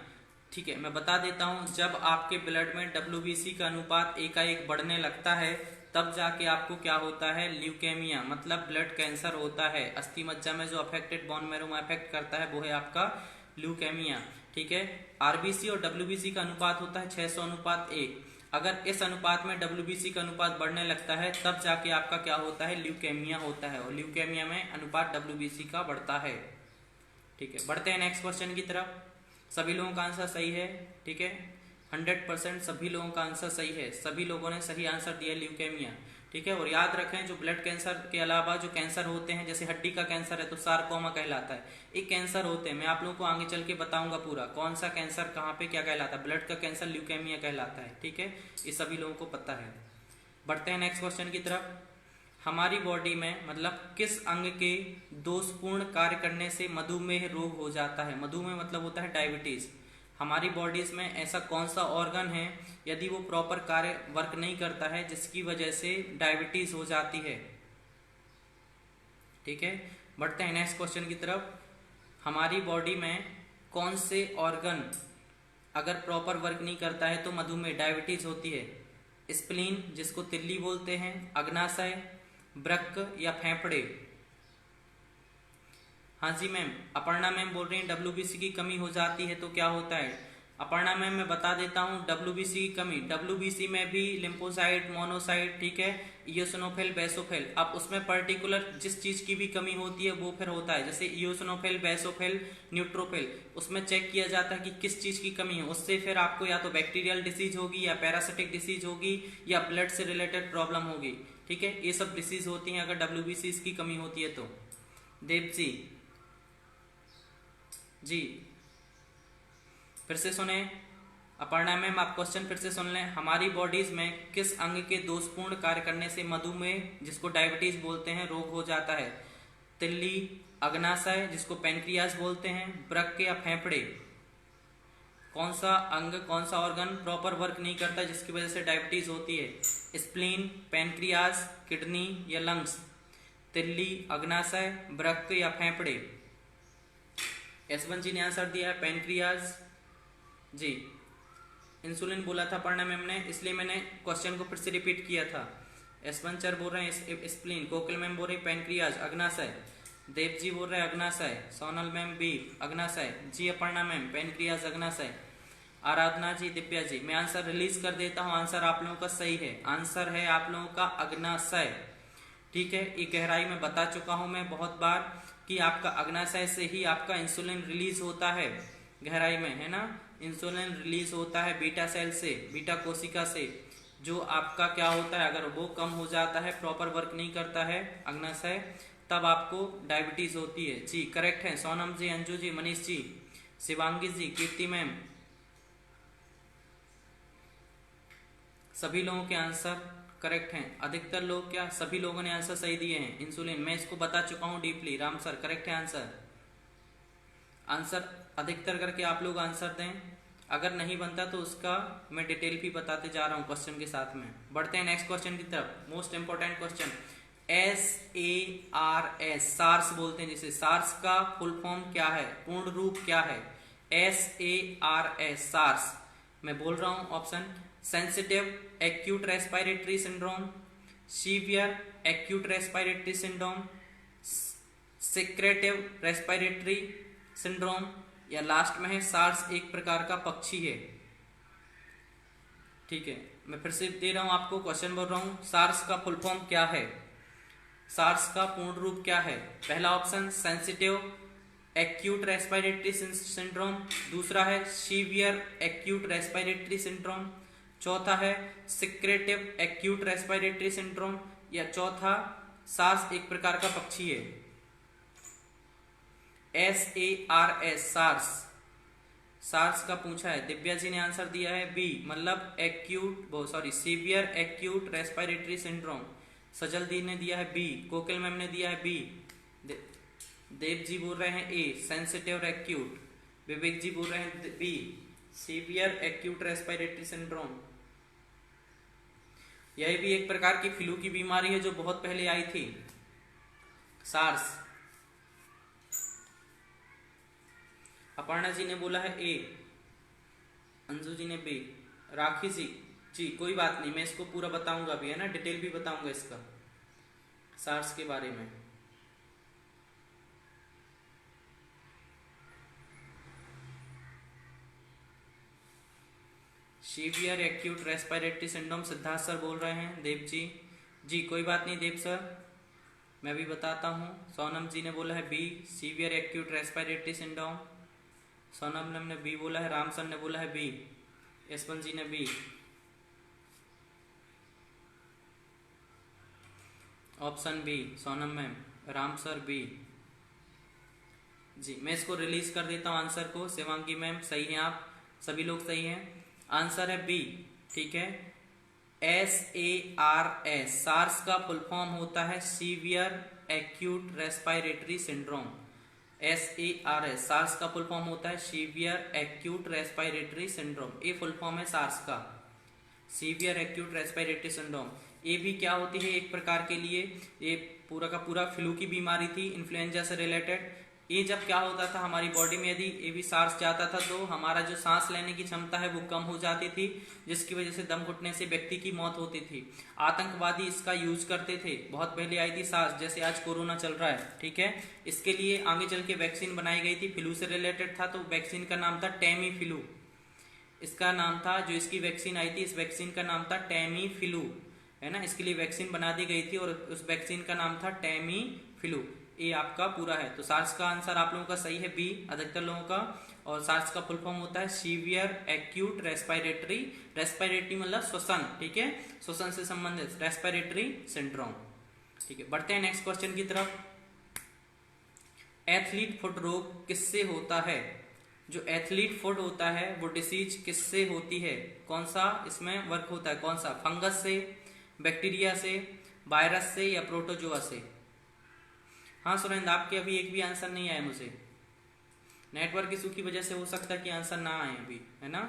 ठीक है, मैं बता देता हूं, जब आपके ब्लड में WBC का अनुपात एकाएक बढ़ने लगता है तब जाके आपको क्या होता है, ल्यूकेमिया मतलब ब्लड कैंसर होता है। अस्थि मज्जा में जो अफेक्टेड बोन मैरो में अफेक्ट करता है वो है आपका ल्यूकेमिया। ठीक है, आरबीसी और डब्ल्यूबीसी का अनुपात होता है 600:1। अगर इस अनुपात में डब्ल्यूबीसी का अनुपात बढ़ने लगता है तब जाके आपका क्या होता है, ल्यूकेमिया होता है, और ल्यूकेमिया में अनुपात डब्ल्यूबीसी का बढ़ता है। ठीक है, बढ़ते हैं नेक्स्ट क्वेश्चन की तरफ। सभी लोगों का आंसर सही है। ठीक है, 100% सभी लोगों का आंसर सही है, सभी लोगों ने सही आंसर दिया ल्यूकेमिया। ठीक है, और याद रखें जो ब्लड कैंसर के अलावा जो कैंसर होते हैं, जैसे हड्डी का कैंसर है तो सारकोमा कहलाता है, एक कैंसर होते हैं, मैं आप लोगों को आगे चल के बताऊंगा पूरा कौन सा कैंसर कहाँ पे क्या कहलाता है। ब्लड का कैंसर ल्यूकेमिया कहलाता है। ठीक है, ये सभी लोगों को पता है। बढ़ते हैं नेक्स्ट क्वेश्चन की तरफ। हमारी बॉडी में मतलब किस अंग के दोषपूर्ण कार्य करने से मधुमेह रोग हो जाता है। मधुमेह मतलब होता है डायबिटीज। हमारी बॉडीज में ऐसा कौन सा ऑर्गन है यदि वो प्रॉपर कार्य वर्क नहीं करता है जिसकी वजह से डायबिटीज हो जाती है। ठीक है, बढ़ते हैं नेक्स्ट क्वेश्चन की तरफ। हमारी बॉडी में कौन से ऑर्गन अगर प्रॉपर वर्क नहीं करता है तो मधुमेह डायबिटीज होती है। स्प्लीन जिसको तिल्ली बोलते हैं, अग्नाशय, वृक्क या फेफड़े। हाँ जी मैम, अपर्णा मैम बोल रही हैं डब्ल्यूबीसी की कमी हो जाती है तो क्या होता है। अपर्णा मैम मैं बता देता हूँ डब्ल्यूबीसी की कमी, डब्ल्यूबीसी में भी लिम्फोसाइट, मोनोसाइट, ठीक है, इयोसिनोफिल, बेसोफिल। अब उसमें पर्टिकुलर जिस चीज की भी कमी होती है वो फिर होता है, जैसे इयोसिनोफिल, बेसोफिल, न्यूट्रोफिल, उसमें चेक किया जाता है कि किस चीज की कमी है। उससे फिर आपको या तो बैक्टीरियल डिसीज होगी या पैरासिटिक डिसीज होगी या ब्लड से रिलेटेड प्रॉब्लम होगी। ठीक है, ये सब डिसीज होती हैं अगर डब्ल्यूबीसी की कमी होती है तो। देव जी फिर से सुने। अपर्णा मैम आप क्वेश्चन फिर से सुन लें। हमारी बॉडीज में किस अंग के दोषपूर्ण कार्य करने से मधुमेह जिसको डायबिटीज बोलते हैं रोग हो जाता है। तिल्ली, अग्नाशय जिसको पेनक्रियास बोलते हैं, वृक्क या फेफड़े। कौन सा अंग, कौन सा ऑर्गन प्रॉपर वर्क नहीं करता जिसकी वजह से डायबिटीज होती है। स्प्लीन, पेनक्रियास, किडनी या लंग्स। तिल्ली, अग्नाशय, वृक्क या फेफड़े। S1 जी ने आंसर दिया है पेनक्रियास जी। इंसुलिन बोला था पढ़ना मैम ने, इसलिए मैंने क्वेश्चन को फिर से रिपीट किया था। S1 सर बोल रहे हैं स्प्लीन, कोकिल मैम बोल रही पेनक्रियास, अग्नाशय, देव जी बोल रहे हैं अग्नाशय, सोनल मैम बी अग्नाशय, जी अपर्णा मैम पेनक्रियास अग्नाशय, आराधना जी, दिव्या जी। मैं आंसर रिलीज कर देता हूँ, आंसर आप लोगों का सही है, आंसर है आप लोगों का अग्नाशय। ठीक है, ये गहराई में बता चुका हूं मैं बहुत बार कि आपका अग्नाशय से ही आपका इंसुलिन रिलीज होता है, गहराई में है ना, इंसुलिन रिलीज होता है बीटा सेल से, बीटा कोशिका से। जो आपका क्या होता है अगर वो कम हो जाता है, प्रॉपर वर्क नहीं करता है अग्नाशय, तब आपको डायबिटीज होती है। जी करेक्ट है, सोनम जी, अंजू जी, मनीष जी, शिवांगी जी, कीर्ति मैम, सभी लोगों के आंसर करेक्ट हैं। अधिकतर लोग क्या, सभी लोगों ने आंसर सही दिए हैं। इंसुलिन मैं इसको बता चुका हूं डीपली। राम सर करेक्ट है आंसर। आंसर अधिकतर करके आप लोग आंसर दें, अगर नहीं बनता तो उसका मैं डिटेल भी बताते जा रहा हूं क्वेश्चन के साथ में। बढ़ते हैं नेक्स्ट क्वेश्चन की तरफ, most important question. SARS, SARS बोलते हैं जिसे, सार्स का फुल फॉर्म क्या है, पूर्ण रूप क्या है। SARS, SARS. मैं बोल रहा हूं option, sensitive acute respiratory syndrome, severe acute respiratory syndrome, secretive respiratory syndrome, या लास्ट में है सार्स एक प्रकार का पक्षी है। ठीक है, मैं फिर से दे रहा हूं आपको क्वेश्चन, बोल रहा हूं सार्स का फुल फॉर्म क्या है, सार्स का पूर्ण रूप क्या है। पहला option sensitive acute respiratory syndrome, दूसरा है सीवियर एक्यूट रेस्पिरेटरी सिंड्रोम, चौथा है सिक्रेटिव एक्यूट रेस्पिरेटरी सिंड्रोम, या चौथा सार्स एक प्रकार का पक्षी है। SARS, सार्स, सार्स का पूछा है। दिव्या जी ने आंसर दिया है बी, मतलब सीवियर एक्यूट रेस्पिरेटरी सिंड्रोम। सजल दी ने दिया है बी, कोकिल मैम ने दिया है बी, देव जी बोल रहे हैं ए, सेंसिटिव एक्यूट, विवेक जी बोल रहे हैं B, severe acute respiratory syndrome. यह भी एक प्रकार की फ्लू की बीमारी है जो बहुत पहले आई थी, सार्स। अपर्णा जी ने बोला है ए, अंजू जी ने बी, राखी जी जी कोई बात नहीं, मैं इसको पूरा बताऊंगा अभी, है ना, डिटेल भी बताऊंगा इसका, सार्स के बारे में। Severe acute respiratory syndrome, Siddharth sir बोल रहे हैं। देव जी, जी कोई बात नहीं देव सर, मैं भी बताता हूँ। सोनम जी ने बोला है B, severe acute respiratory syndrome. Sonam ने बी बोला है, राम सर ने बोला है बी, यशवंत जी ने B, option B Sonam ma'am, Ram sir B. जी मैं इसको रिलीज कर देता हूँ आंसर को। शिवांगी मैम सही हैं, आप सभी लोग सही हैं, आंसर है बी, ठीक है। SARS, सार्स का फुल फॉर्म होता है severe acute respiratory syndrome. SARS, SARS का फुल फॉर्म होता है सीवियर एक्यूट रेस्पिरेटरी सिंड्रोम, ये फुल फॉर्म है सार्स का, सीवियर एक्यूट रेस्पिरेटरी सिंड्रोम। ये भी क्या होती है, एक प्रकार के लिए ये पूरा का पूरा फ्लू की बीमारी थी, इन्फ्लुएंजा से रिलेटेड। ये जब क्या होता था हमारी बॉडी में, यदि ये भी सार्स जाता था तो हमारा जो सांस लेने की क्षमता है वो कम हो जाती थी, जिसकी वजह से दम घुटने से व्यक्ति की मौत होती थी। आतंकवादी इसका यूज करते थे, बहुत पहले आई थी सार्स, जैसे आज कोरोना चल रहा है, ठीक है। इसके लिए आगे चल के वैक्सीन बनाई गई थी, फ्लू से रिलेटेड था, तो वैक्सीन का नाम था टेमी फ्लू, इसका नाम था। जो इसकी वैक्सीन आई थी, इस वैक्सीन का नाम था टेमी फ्लू, है ना, इसके लिए वैक्सीन बना दी गई थी और उस वैक्सीन का नाम था टेमी फ्लू। ये आपका पूरा है, तो सार्स का आंसर आप लोगों का सही है बी, अधिकतर लोगों का। और सार्स का फुल फॉर्म होता है सीवियर एक्यूट रेस्पिरेटरी, रेस्पिरेटरी मतलब श्वसन, ठीक है, श्वसन से संबंधित रेस्पिरेटरी सिंड्रोम, ठीक है। बढ़ते हैं नेक्स्ट क्वेश्चन की तरफ। एथलीट फुट रोग किससे होता है? जो एथलीट फुट होता है वो डिसीज किससे होती है? कौन सा इसमें वर्क होता है, कौन सा? फंगस से, बैक्टीरिया से, वायरस से या प्रोटोजोआ से? हाँ सुरेंद्र, आपके अभी एक भी आंसर नहीं आया मुझे, नेटवर्क इशू की वजह से हो सकता है कि आंसर ना आए अभी, है ना,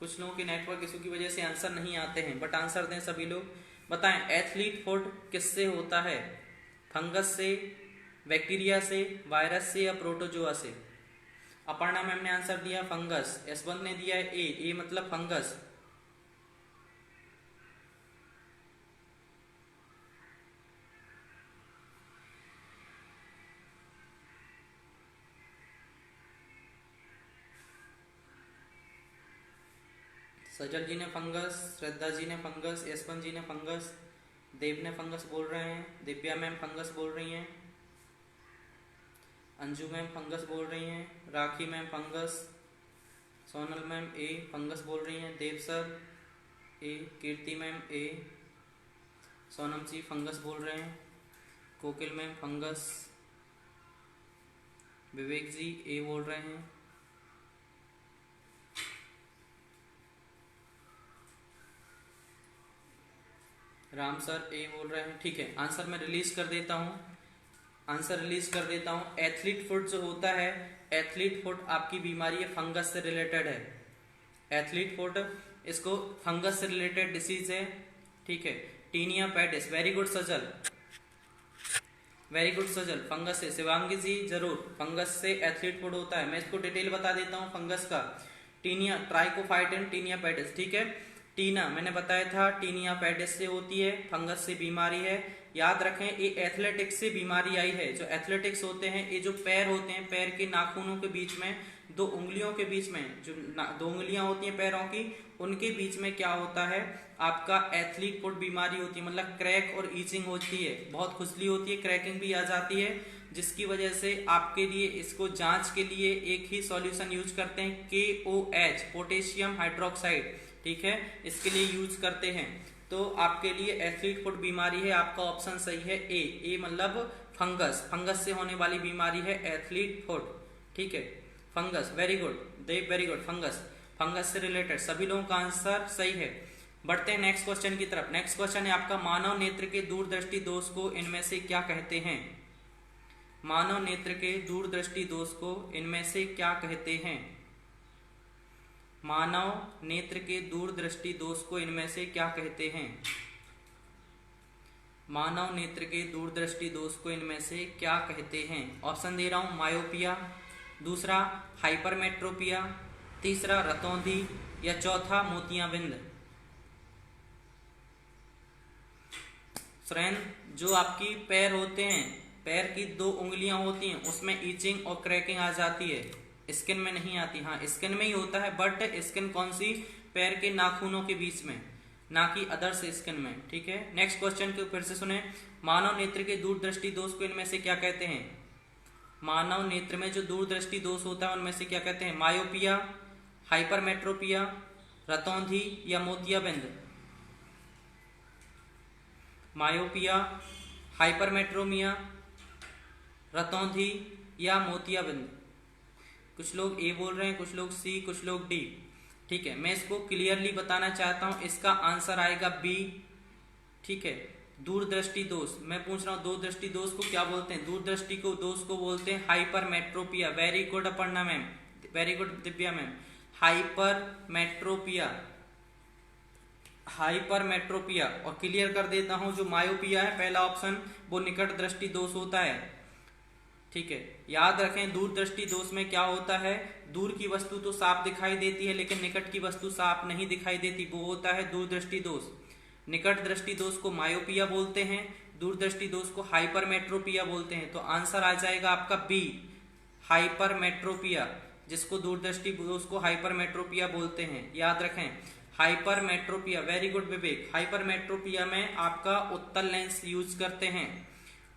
कुछ लोगों के नेटवर्क इशू की वजह से आंसर नहीं आते हैं, बट आंसर दें सभी लोग। बताएं एथलीट फुट किससे होता है? फंगस से, बैक्टीरिया से, वायरस से या प्रोटोजोआ से? अपर्णा मैम ने आंसर दिया फंगस, यशवंत ने दिया है ए मतलब फंगस। सजल जी ने फंगस, श्रद्धा जी ने फंगस, यशवंत जी ने फंगस, देव ने फंगस बोल रहे हैं, दिव्या मैम फंगस बोल रही हैं, अंजू मैम फंगस बोल रही हैं, राखी मैम फंगस, सोनल मैम ए फंगस बोल रही हैं, देव सर ए, कीर्ति मैम ए, सोनम जी फंगस बोल रहे हैं, कोकिल मैम फंगस, विवेक जी ए बोल रहे हैं, राम सर ए बोल रहे हैं, ठीक है। आंसर मैं रिलीज कर देता हूँ, आंसर रिलीज कर देता हूँ। एथलीट फुट जो होता है, एथलीट फुट आपकी बीमारी है फंगस से रिलेटेड है, एथलीट फुट इसको फंगस से रिलेटेड डिसीज है, ठीक है। टीनिया पेडिस, वेरी गुड सजल, वेरी गुड सजल, फंगस से। शिवांगी जी जरूर, फंगस से एथलीट फुट होता है। मैं इसको डिटेल बता देता हूँ फंगस का, टीनिया ट्राइकोफाइटिन टीनिया पेडिस, ठीक है। टीना मैंने बताया था टीनिया पेडिस से होती है, फंगस से बीमारी है। याद रखें ये एथलेटिक्स से बीमारी आई है। जो एथलेटिक्स होते हैं, ये जो पैर होते हैं, पैर के नाखूनों के बीच में, दो उंगलियों के बीच में जो दो उंगलियां होती हैं पैरों की, उनके बीच में क्या होता है, आपका एथलीट फुट बीमारी होती है, मतलब क्रैक और ईचिंग होती है, बहुत खुजली होती है, क्रैकिंग भी आ जाती है, जिसकी वजह से आपके लिए इसको जांच के लिए एक ही सॉल्यूशन यूज करते हैं, KOH पोटेशियम हाइड्रोक्साइड, ठीक है, इसके लिए यूज करते हैं। तो आपके लिए एथलीट फुट बीमारी है, आपका ऑप्शन सही है ए मतलब फंगस, फंगस से होने वाली बीमारी है एथलीट फुट, ठीक है, फंगस। वेरी गुड देव, वेरी गुड, फंगस, फंगस से रिलेटेड सभी लोगों का आंसर सही है। बढ़ते हैं नेक्स्ट क्वेश्चन की तरफ। नेक्स्ट क्वेश्चन है आपका, मानव नेत्र के दूरदृष्टि दोष को इनमें से क्या कहते हैं? मानव नेत्र के दूरदृष्टि दोष को इनमें से क्या कहते हैं? मानव नेत्र के दूरदृष्टि दोष को इनमें से क्या कहते हैं? मानव नेत्र के दूरदृष्टि दोष को इनमें से क्या कहते हैं? ऑप्शन दे रहा हूं, मायोपिया, दूसरा हाइपरमेट्रोपिया, तीसरा रतौंधी या चौथा मोतियाबिंद। सुरेंद्र, जो आपकी पैर होते हैं, पैर की 2 उंगलियां होती हैं, उसमें ईचिंग और क्रैकिंग आ जाती है, स्किन में नहीं आती। हाँ, स्किन में ही होता है, बट स्किन कौन सी? पैर के नाखूनों के बीच में, ना कि अदर्स स्किन में। ठीक है, नेक्स्ट क्वेश्चन को फिर से सुने। मानव नेत्र के दूरदृष्टि दोष को इनमें से क्या कहते हैं? मानव नेत्र में जो दूरदृष्टि दोष होता है उनमें से क्या कहते हैं? मायोपिया, हाइपरमेट्रोपिया, रतौंधी या मोतियाबिंद? मायोपिया, हाइपरमेट्रोमिया, रतौंधी या मोतियाबिंद? कुछ लोग ए बोल रहे हैं, कुछ लोग सी, कुछ लोग डी। ठीक है, मैं इसको क्लियरली बताना चाहता हूं, इसका आंसर आएगा बी। ठीक है, दूरदृष्टि दोष। मैं पूछ रहा हूं दूरदृष्टि दोष को क्या बोलते हैं? दूरदृष्टि को दोष को बोलते हैं hypermetropia. Very good Aparna ma'am, very good Divya ma'am. Hypermetropia, hypermetropia. और क्लियर कर देता हूं, जो मायोपिया है पहला ऑप्शन, वो निकट दृष्टि दोष होता है। ठीक है, याद रखें दूरदृष्टि दोष में क्या होता है? दूर की वस्तु तो साफ दिखाई देती है, लेकिन निकट की वस्तु साफ नहीं दिखाई देती, वो होता है दूरदृष्टि दोष। निकट दृष्टि दोष को मायोपिया बोलते हैं, दूरदृष्टि दोष को हाइपरमेट्रोपिया बोलते हैं। तो आंसर आ जाएगा आपका बी, हाइपरमेट्रोपिया, जिसको दूरदृष्टि दोष को हाइपरमेट्रोपिया बोलते हैं। याद रखें हाइपरमेट्रोपिया। वेरी गुड विवेक। हाइपरमेट्रोपिया में आपका उत्तल लेंस यूज करते हैं,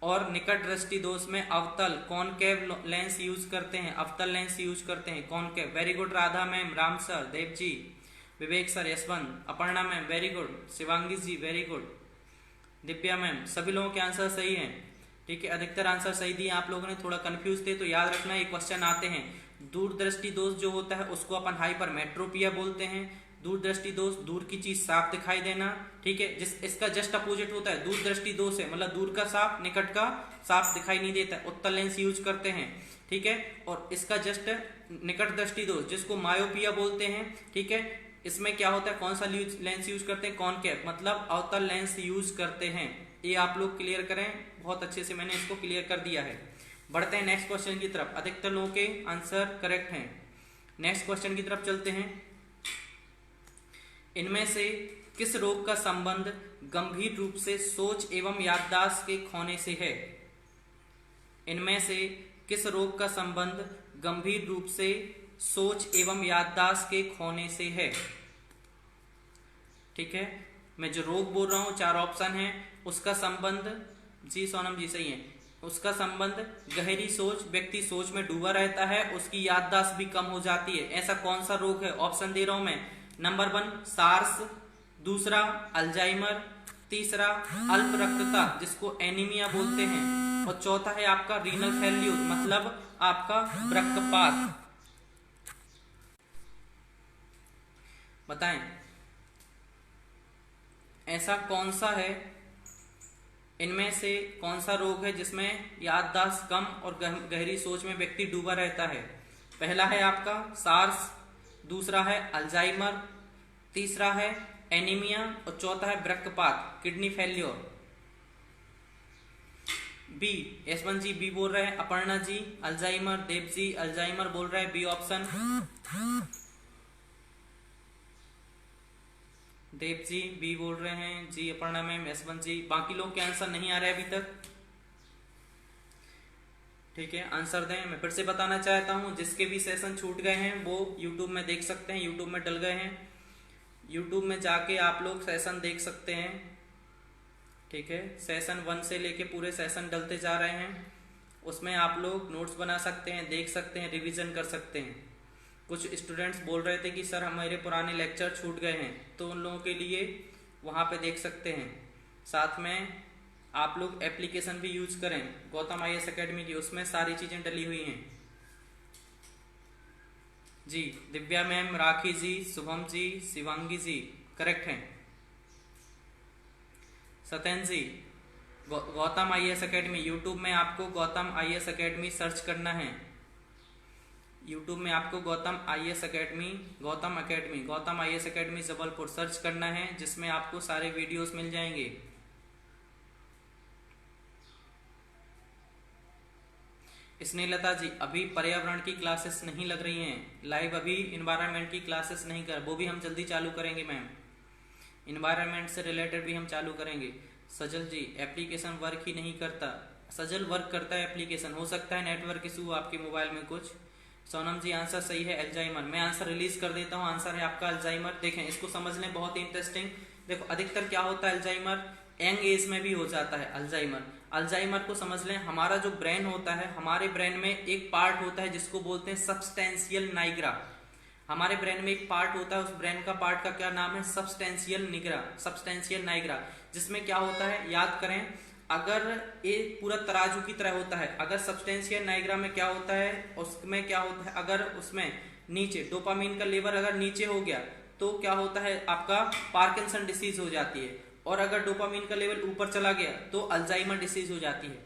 और निकट दृष्टि दोष में अवतल कॉनकेव लेंस यूज करते हैं, अवतल लेंस यूज करते हैं, concave. Very good Radha ma'am, Ram sir, Dev ji, Vivek sir, Yashwant, Aparna ma'am very good, Shivangi ji very good, Divya ma'am, सभी लोगों के आंसर सही हैं। ठीक है, अधिकतर आंसर सही दिए। आप लोगों ने थोड़ा कंफ्यूज थे, तो याद रखना ये क्वेश्चन आते हैं। दूरदृष्टि दोष जो होता है उसको अपन हाइपरमेट्रोपिया बोलते हैं। दूरदृष्टि दोष, दूर की चीज साफ दिखाई देना। ठीक है, जिस इसका जस्ट अपोजिट होता है दूरदृष्टि दोष है, मतलब दूर का साफ, निकट का साफ दिखाई नहीं देता, उत्तल लेंस यूज करते हैं। ठीक है, और इसका जस्ट निकट दृष्टि दोष जिसको मायोपिया बोलते हैं। ठीक है, इसमें क्या होता है? कौन सा लेंस यूज करते हैं? कॉनकेव, मतलब अवतल लेंस यूज करते हैं। ये आप लोग क्लियर करें, बहुत अच्छे से मैंने इसको क्लियर कर दिया है। बढ़ते हैं नेक्स्ट क्वेश्चन की तरफ। अधिकतर लोगों के आंसर करेक्ट हैं। नेक्स्ट क्वेश्चन की तरफ चलते हैं। इनमें से किस रोग का संबंध गंभीर रूप से सोच एवं याददाश्त के खोने से है? इनमें से किस रोग का संबंध गंभीर रूप से सोच एवं याददाश्त के खोने से है? ठीक है, मैं जो रोग बोल रहा हूं 4 ऑप्शन है, उसका संबंध, जी सोनम जी सही है, उसका संबंध गहरी सोच, व्यक्ति सोच में डूबा रहता है, उसकी याददाश्त भी कम हो जाती है। ऐसा कौन सा रोग है? ऑप्शन दे रहा हूं मैं। नंबर 1 सार्स, दूसरा अल्जाइमर, तीसरा अल्प रक्तता जिसको एनीमिया बोलते हैं, और चौथा है आपका रीनल फेल्यूर, मतलब आपका वृक्कपात। बताएं ऐसा कौन सा है, इनमें से कौन सा रोग है जिसमें याददाश्त कम और गहरी सोच में व्यक्ति डूबा रहता है? पहला है आपका सार्स, दूसरा है अल्जाइमर, तीसरा है एनीमिया, और चौथा है वृक्कपात, kidney failure. B, Yashwant ji B बोल रहे हैं, अपर्णा जी अल्जाइमर, देव जी अल्जाइमर बोल रहे हैं, B option. Dev ji B बोल रहे हैं, जी अपर्णा मैम, यशवंत जी, बाकी लोग के आंसर नहीं आ रहे अभी तक। ठीक है, आंसर दें। मैं फिर से बताना चाहता हूं, जिसके भी सेशन छूट गए हैं वो YouTube में देख सकते हैं, YouTube में डल गए हैं, YouTube में जाके आप लोग सेशन देख सकते हैं। ठीक है, सेशन 1 से लेके पूरे सेशन डलते जा रहे हैं, उसमें आप लोग नोट्स बना सकते हैं, देख सकते हैं, रिवीजन कर सकते हैं। कुछ स्टूडेंट्स बोल रहे थे कि सर हमारे पुराने लेक्चर छूट गए हैं, तो उन लोगों के लिए वहाँ पे देख सकते हैं। साथ में आप लोग एप्लीकेशन भी यूज करें गौतम IAS एकेडमी की, उसमें सारी चीज़ें डली हुई हैं। जी दिव्या मैम, राखी जी, शुभम जी, शिवांगी जी करेक्ट हैं। सत्यन जी गौतम IAS एकेडमी, यूट्यूब में आपको गौतम IAS एकेडमी सर्च करना है। यूट्यूब में आपको Gautam IAS academy, Gautam IAS academy Jabalpur search करना है, जिसमें आपको सारे वीडियोस मिल जाएंगे। स्नेहलता जी अभी पर्यावरण की क्लासेस नहीं लग रही हैं, लाइव अभी इन्वायरमेंट की क्लासेस नहीं कर, वो भी हम जल्दी चालू करेंगे मैम, इन्वायरमेंट से रिलेटेड भी हम चालू करेंगे। सजल जी एप्लीकेशन वर्क ही नहीं करता। सजल वर्क करता है एप्लीकेशन, हो सकता है नेटवर्क इशू आपके मोबाइल में कुछ। सोनम जी आंसर सही है अल्जाइमर। मैं आंसर रिलीज कर देता हूँ, आंसर है आपका अल्जाइमर। देखें इसको समझ लें, बहुत ही इंटरेस्टिंग। देखो अधिकतर क्या होता है अल्जाइमर, यंग एज में भी हो जाता है अल्जाइमर। अल्जाइमर को समझ लें, हमारा जो ब्रेन होता है, हमारे ब्रेन में एक पार्ट होता है जिसको बोलते हैं सबस्टेंशियल नाइग्रा। हमारे ब्रेन में एक पार्ट होता है, उस ब्रेन का पार्ट का क्या नाम है, सबस्टेंशियल नाइग्रा। जिसमें क्या होता है याद करें, अगर ये पूरा तराजू की तरह होता है, अगर सबस्टेंशियल नाइग्रा में क्या होता है, उसमें क्या होता है, अगर उसमें नीचे डोपामीन का लेवल अगर नीचे हो गया तो क्या होता है आपका पार्किंसन डिसीज हो जाती है, और अगर डोपामीन का लेवल ऊपर चला गया तो अल्जाइमर डिसीज हो जाती है।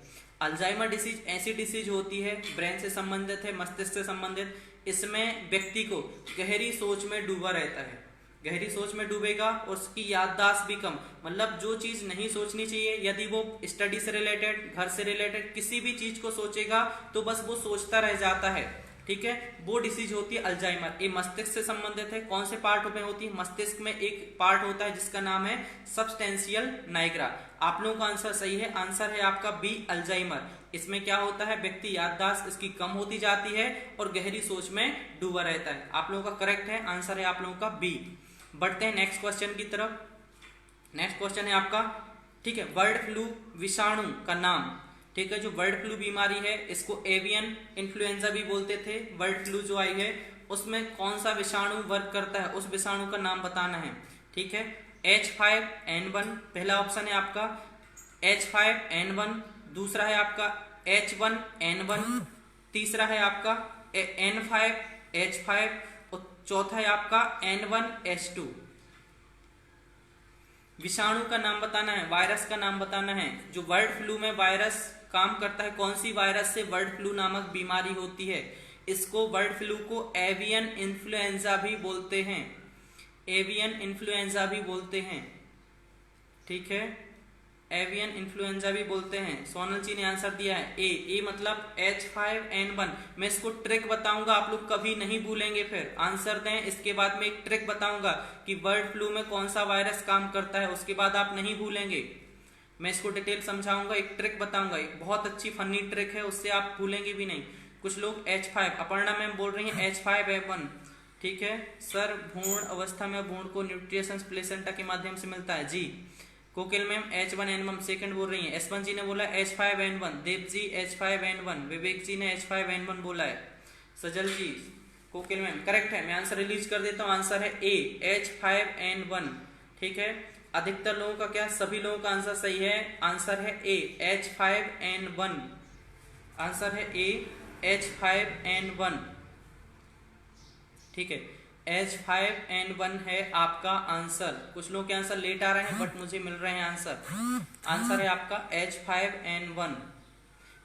अल्जाइमर डिसीज ऐसी डिसीज होती है, ब्रेन से संबंधित है, मस्तिष्क से संबंधित। इसमें व्यक्ति को गहरी सोच में डूबा रहता है, गहरी सोच में डूबेगा, और उसकी याददाश्त भी कम, मतलब जो चीज नहीं सोचनी चाहिए, यदि वो स्टडी से रिलेटेड, घर से रिलेटेड किसी भी चीज को सोचेगा तो बस वो सोचता रह जाता है, ठीक है, वो डिसीज होती है अल्जाइमर। ये मस्तिष्क से संबंधित है। कौन से पार्ट में होती है, मस्तिष्क में एक पार्ट होता है जिसका नाम है सबस्टेंशियल नाइग्रा। आप लोगों का आंसर सही है, आंसर है आपका बी अल्जाइमर। इसमें क्या होता है, व्यक्ति याददाश्त इसकी कम होती जाती है और गहरी सोच में डूबा रहता है। आप लोगों का करेक्ट है, आंसर है आप लोगों का बी। बढ़ते हैं नेक्स्ट क्वेश्चन की तरफ। नेक्स्ट क्वेश्चन है आपका, ठीक है, बर्ड फ्लू विषाणु का नाम, ठीक है, जो बर्ड फ्लू बीमारी है इसको एवियन इन्फ्लुएंजा भी बोलते थे। बर्ड फ्लू जो आई है उसमें कौन सा विषाणु वर्क करता है, उस विषाणु का नाम बताना है, ठीक है। H5N1 पहला ऑप्शन है आपका H5N1, दूसरा है आपका H1N1, तीसरा है आपका N5H5 और चौथा है आपका N1H2। विषाणु का नाम बताना है, वायरस का नाम बताना है। जो बर्ड फ्लू में वायरस काम करता है, कौन सी वायरस से बर्ड फ्लू नामक बीमारी होती है, इसको बर्ड फ्लू को एवियन इन्फ्लुएंजा भी बोलते हैं, एवियन इन्फ्लुएंजा भी बोलते हैं, ठीक है, एवियन इन्फ्लुएंजा भी बोलते हैं। सोनल जी ने आंसर दिया है ए मतलब H5N1। मैं इसको ट्रिक बताऊंगा, आप लोग कभी नहीं भूलेंगे, फिर आंसर दें। इसके बाद में एक ट्रिक बताऊंगा कि बर्ड फ्लू में कौन सा वायरस काम करता है, उसके बाद आप नहीं भूलेंगे। मैं इसको डिटेल समझाऊंगा, एक ट्रिक बताऊंगा, एक बहुत अच्छी फनी ट्रिक है, उससे आप भूलेंगे भी नहीं। कुछ लोग H5, अपर्णा मैम बोल रही है H5N1, ठीक है सर। भ्रूण अवस्था में भ्रूण को न्यूट्रिशन प्लेसेंटा के माध्यम से मिलता है जी। कोकिल मैम H1N1 सेकंड बोल रही है। S1 जी ने बोला H5N1, देव जी H5N1, विवेक जी ने H5N1 बोला है। सजल जी, कोकिल मैम करेक्ट है। मैं आंसर रिलीज कर देता हूँ, आंसर है ए H5N1, ठीक है। अधिकतर लोगों का क्या, सभी लोगों का आंसर सही है, आंसर है ए H5N1, आंसर है ए H5N1, ठीक है। H5N1 है आपका आंसर। कुछ लोग के आंसर लेट आ रहे हैं बट मुझे मिल रहे हैं आंसर। आंसर है आपका H5N1,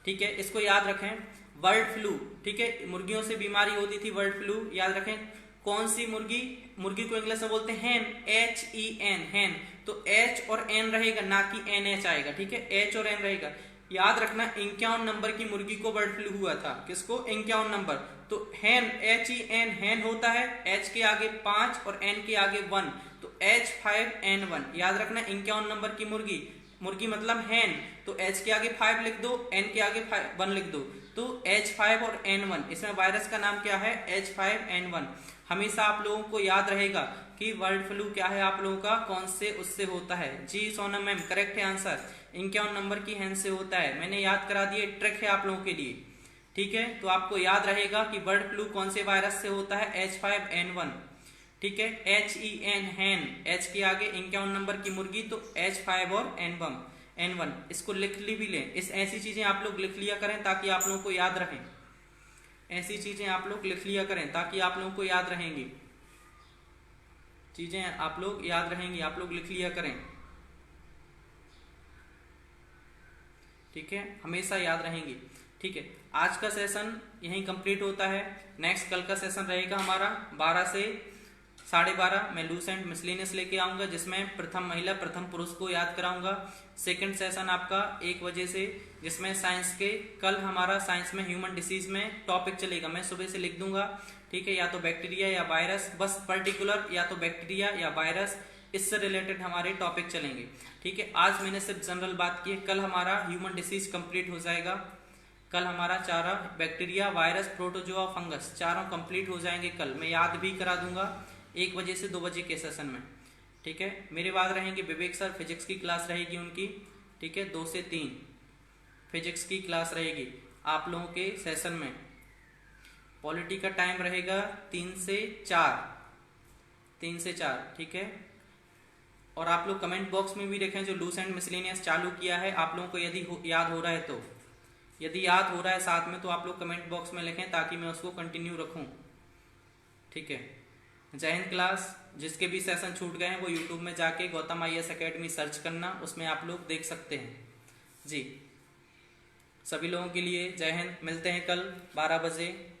ठीक है। इसको याद रखें, बर्ड फ्लू, ठीक है, मुर्गियों से बीमारी होती थी बर्ड फ्लू, याद रखें। कौन सी मुर्गी, मुर्गी को इंग्लिश में बोलते हैं हैन, HEN, हैन, तो H और N रहेगा, ना कि NH आएगा, ठीक है, H और N रहेगा। याद रखना 51 नंबर की मुर्गी को बर्ड फ्लू हुआ था, किसको, 51 नंबर। तो हैन HEN हैन होता है, H के आगे 5 और N के आगे 1, तो H5N1। याद रखना 51 नंबर की मुर्गी, मुर्गी मतलब हैन, तो H के आगे 5 लिख दो, N के आगे 1 लिख दो, तो H5 और N1। इसमें वायरस का नाम क्या है, H5N1। हमेशा आप लोगों को याद रहेगा कि बर्ड फ्लू क्या है आप लोगों का, कौन से उससे होता है जी। सोनम मैम करेक्ट है आंसर, 51 नंबर की हैन से होता है। मैंने याद करा दिया, ट्रिक है आप लोगों के लिए, ठीक है। तो आपको याद रहेगा कि बर्ड फ्लू कौन से वायरस से होता है, H5N1, ठीक है। HEN हैन, H के आगे 51 नंबर की मुर्गी, तो H5 और N1। इसको लिख ली भी लें, इस ऐसी चीजें आप लोग लिख लिया करें ताकि आप लोगों को याद रहें, ऐसी चीजें आप लोग लिख लिया करें ताकि आप लोगों को याद रहेंगी, चीजें आप लोग याद रहेंगी, आप लोग लिख लिया करें, ठीक है, हमेशा याद रहेंगी, ठीक है। आज का सेशन यहीं कंप्लीट होता है। नेक्स्ट कल का सेशन रहेगा हमारा 12 से 12:30। मैं लूस एंड मिसलेनियस लेके आऊंगा, जिसमें प्रथम महिला प्रथम पुरुष को याद कराऊंगा। सेकंड सेशन आपका 1 बजे से, जिसमें साइंस के, कल हमारा साइंस में ह्यूमन डिसीज में टॉपिक चलेगा। मैं सुबह से लिख दूंगा, ठीक है, या तो बैक्टीरिया या वायरस, बस पर्टिकुलर या तो बैक्टीरिया या वायरस इससे रिलेटेड हमारे टॉपिक चलेंगे। ठीक है, आज मैंने सिर्फ जनरल बात की है, कल हमारा ह्यूमन डिसीज कंप्लीट हो जाएगा। कल हमारा चारों बैक्टीरिया, वायरस, प्रोटोजोआ, फंगस चारों कंप्लीट हो जाएंगे। कल मैं याद भी करा दूंगा 1 बजे से 2 बजे के सेशन में। ठीक है, मेरे बाद रहेंगे विवेक सर, फिजिक्स की क्लास रहेगी उनकी। ठीक है, 2 से 3 फिजिक्स की क्लास रहेगी आप लोगों के सेशन में। पॉलिटी का टाइम रहेगा 3 से 4। ठीक है, और आप लोग कमेंट बॉक्स में भी देखें जो लूस एंड मिसलेनियस चालू किया है, आप लोगों को यदि याद हो रहा है तो, यदि याद हो रहा है साथ में तो आप लोग कमेंट बॉक्स में लिखें ताकि मैं उसको कंटिन्यू रखूं। ठीक है, जय हिंद क्लास। जिसके भी सेशन छूट गए हैं वो यूट्यूब में जाके गौतम IAS अकेडमी सर्च करना, उसमें आप लोग देख सकते हैं जी। सभी लोगों के लिए जय हिंद। मिलते हैं कल 12 बजे।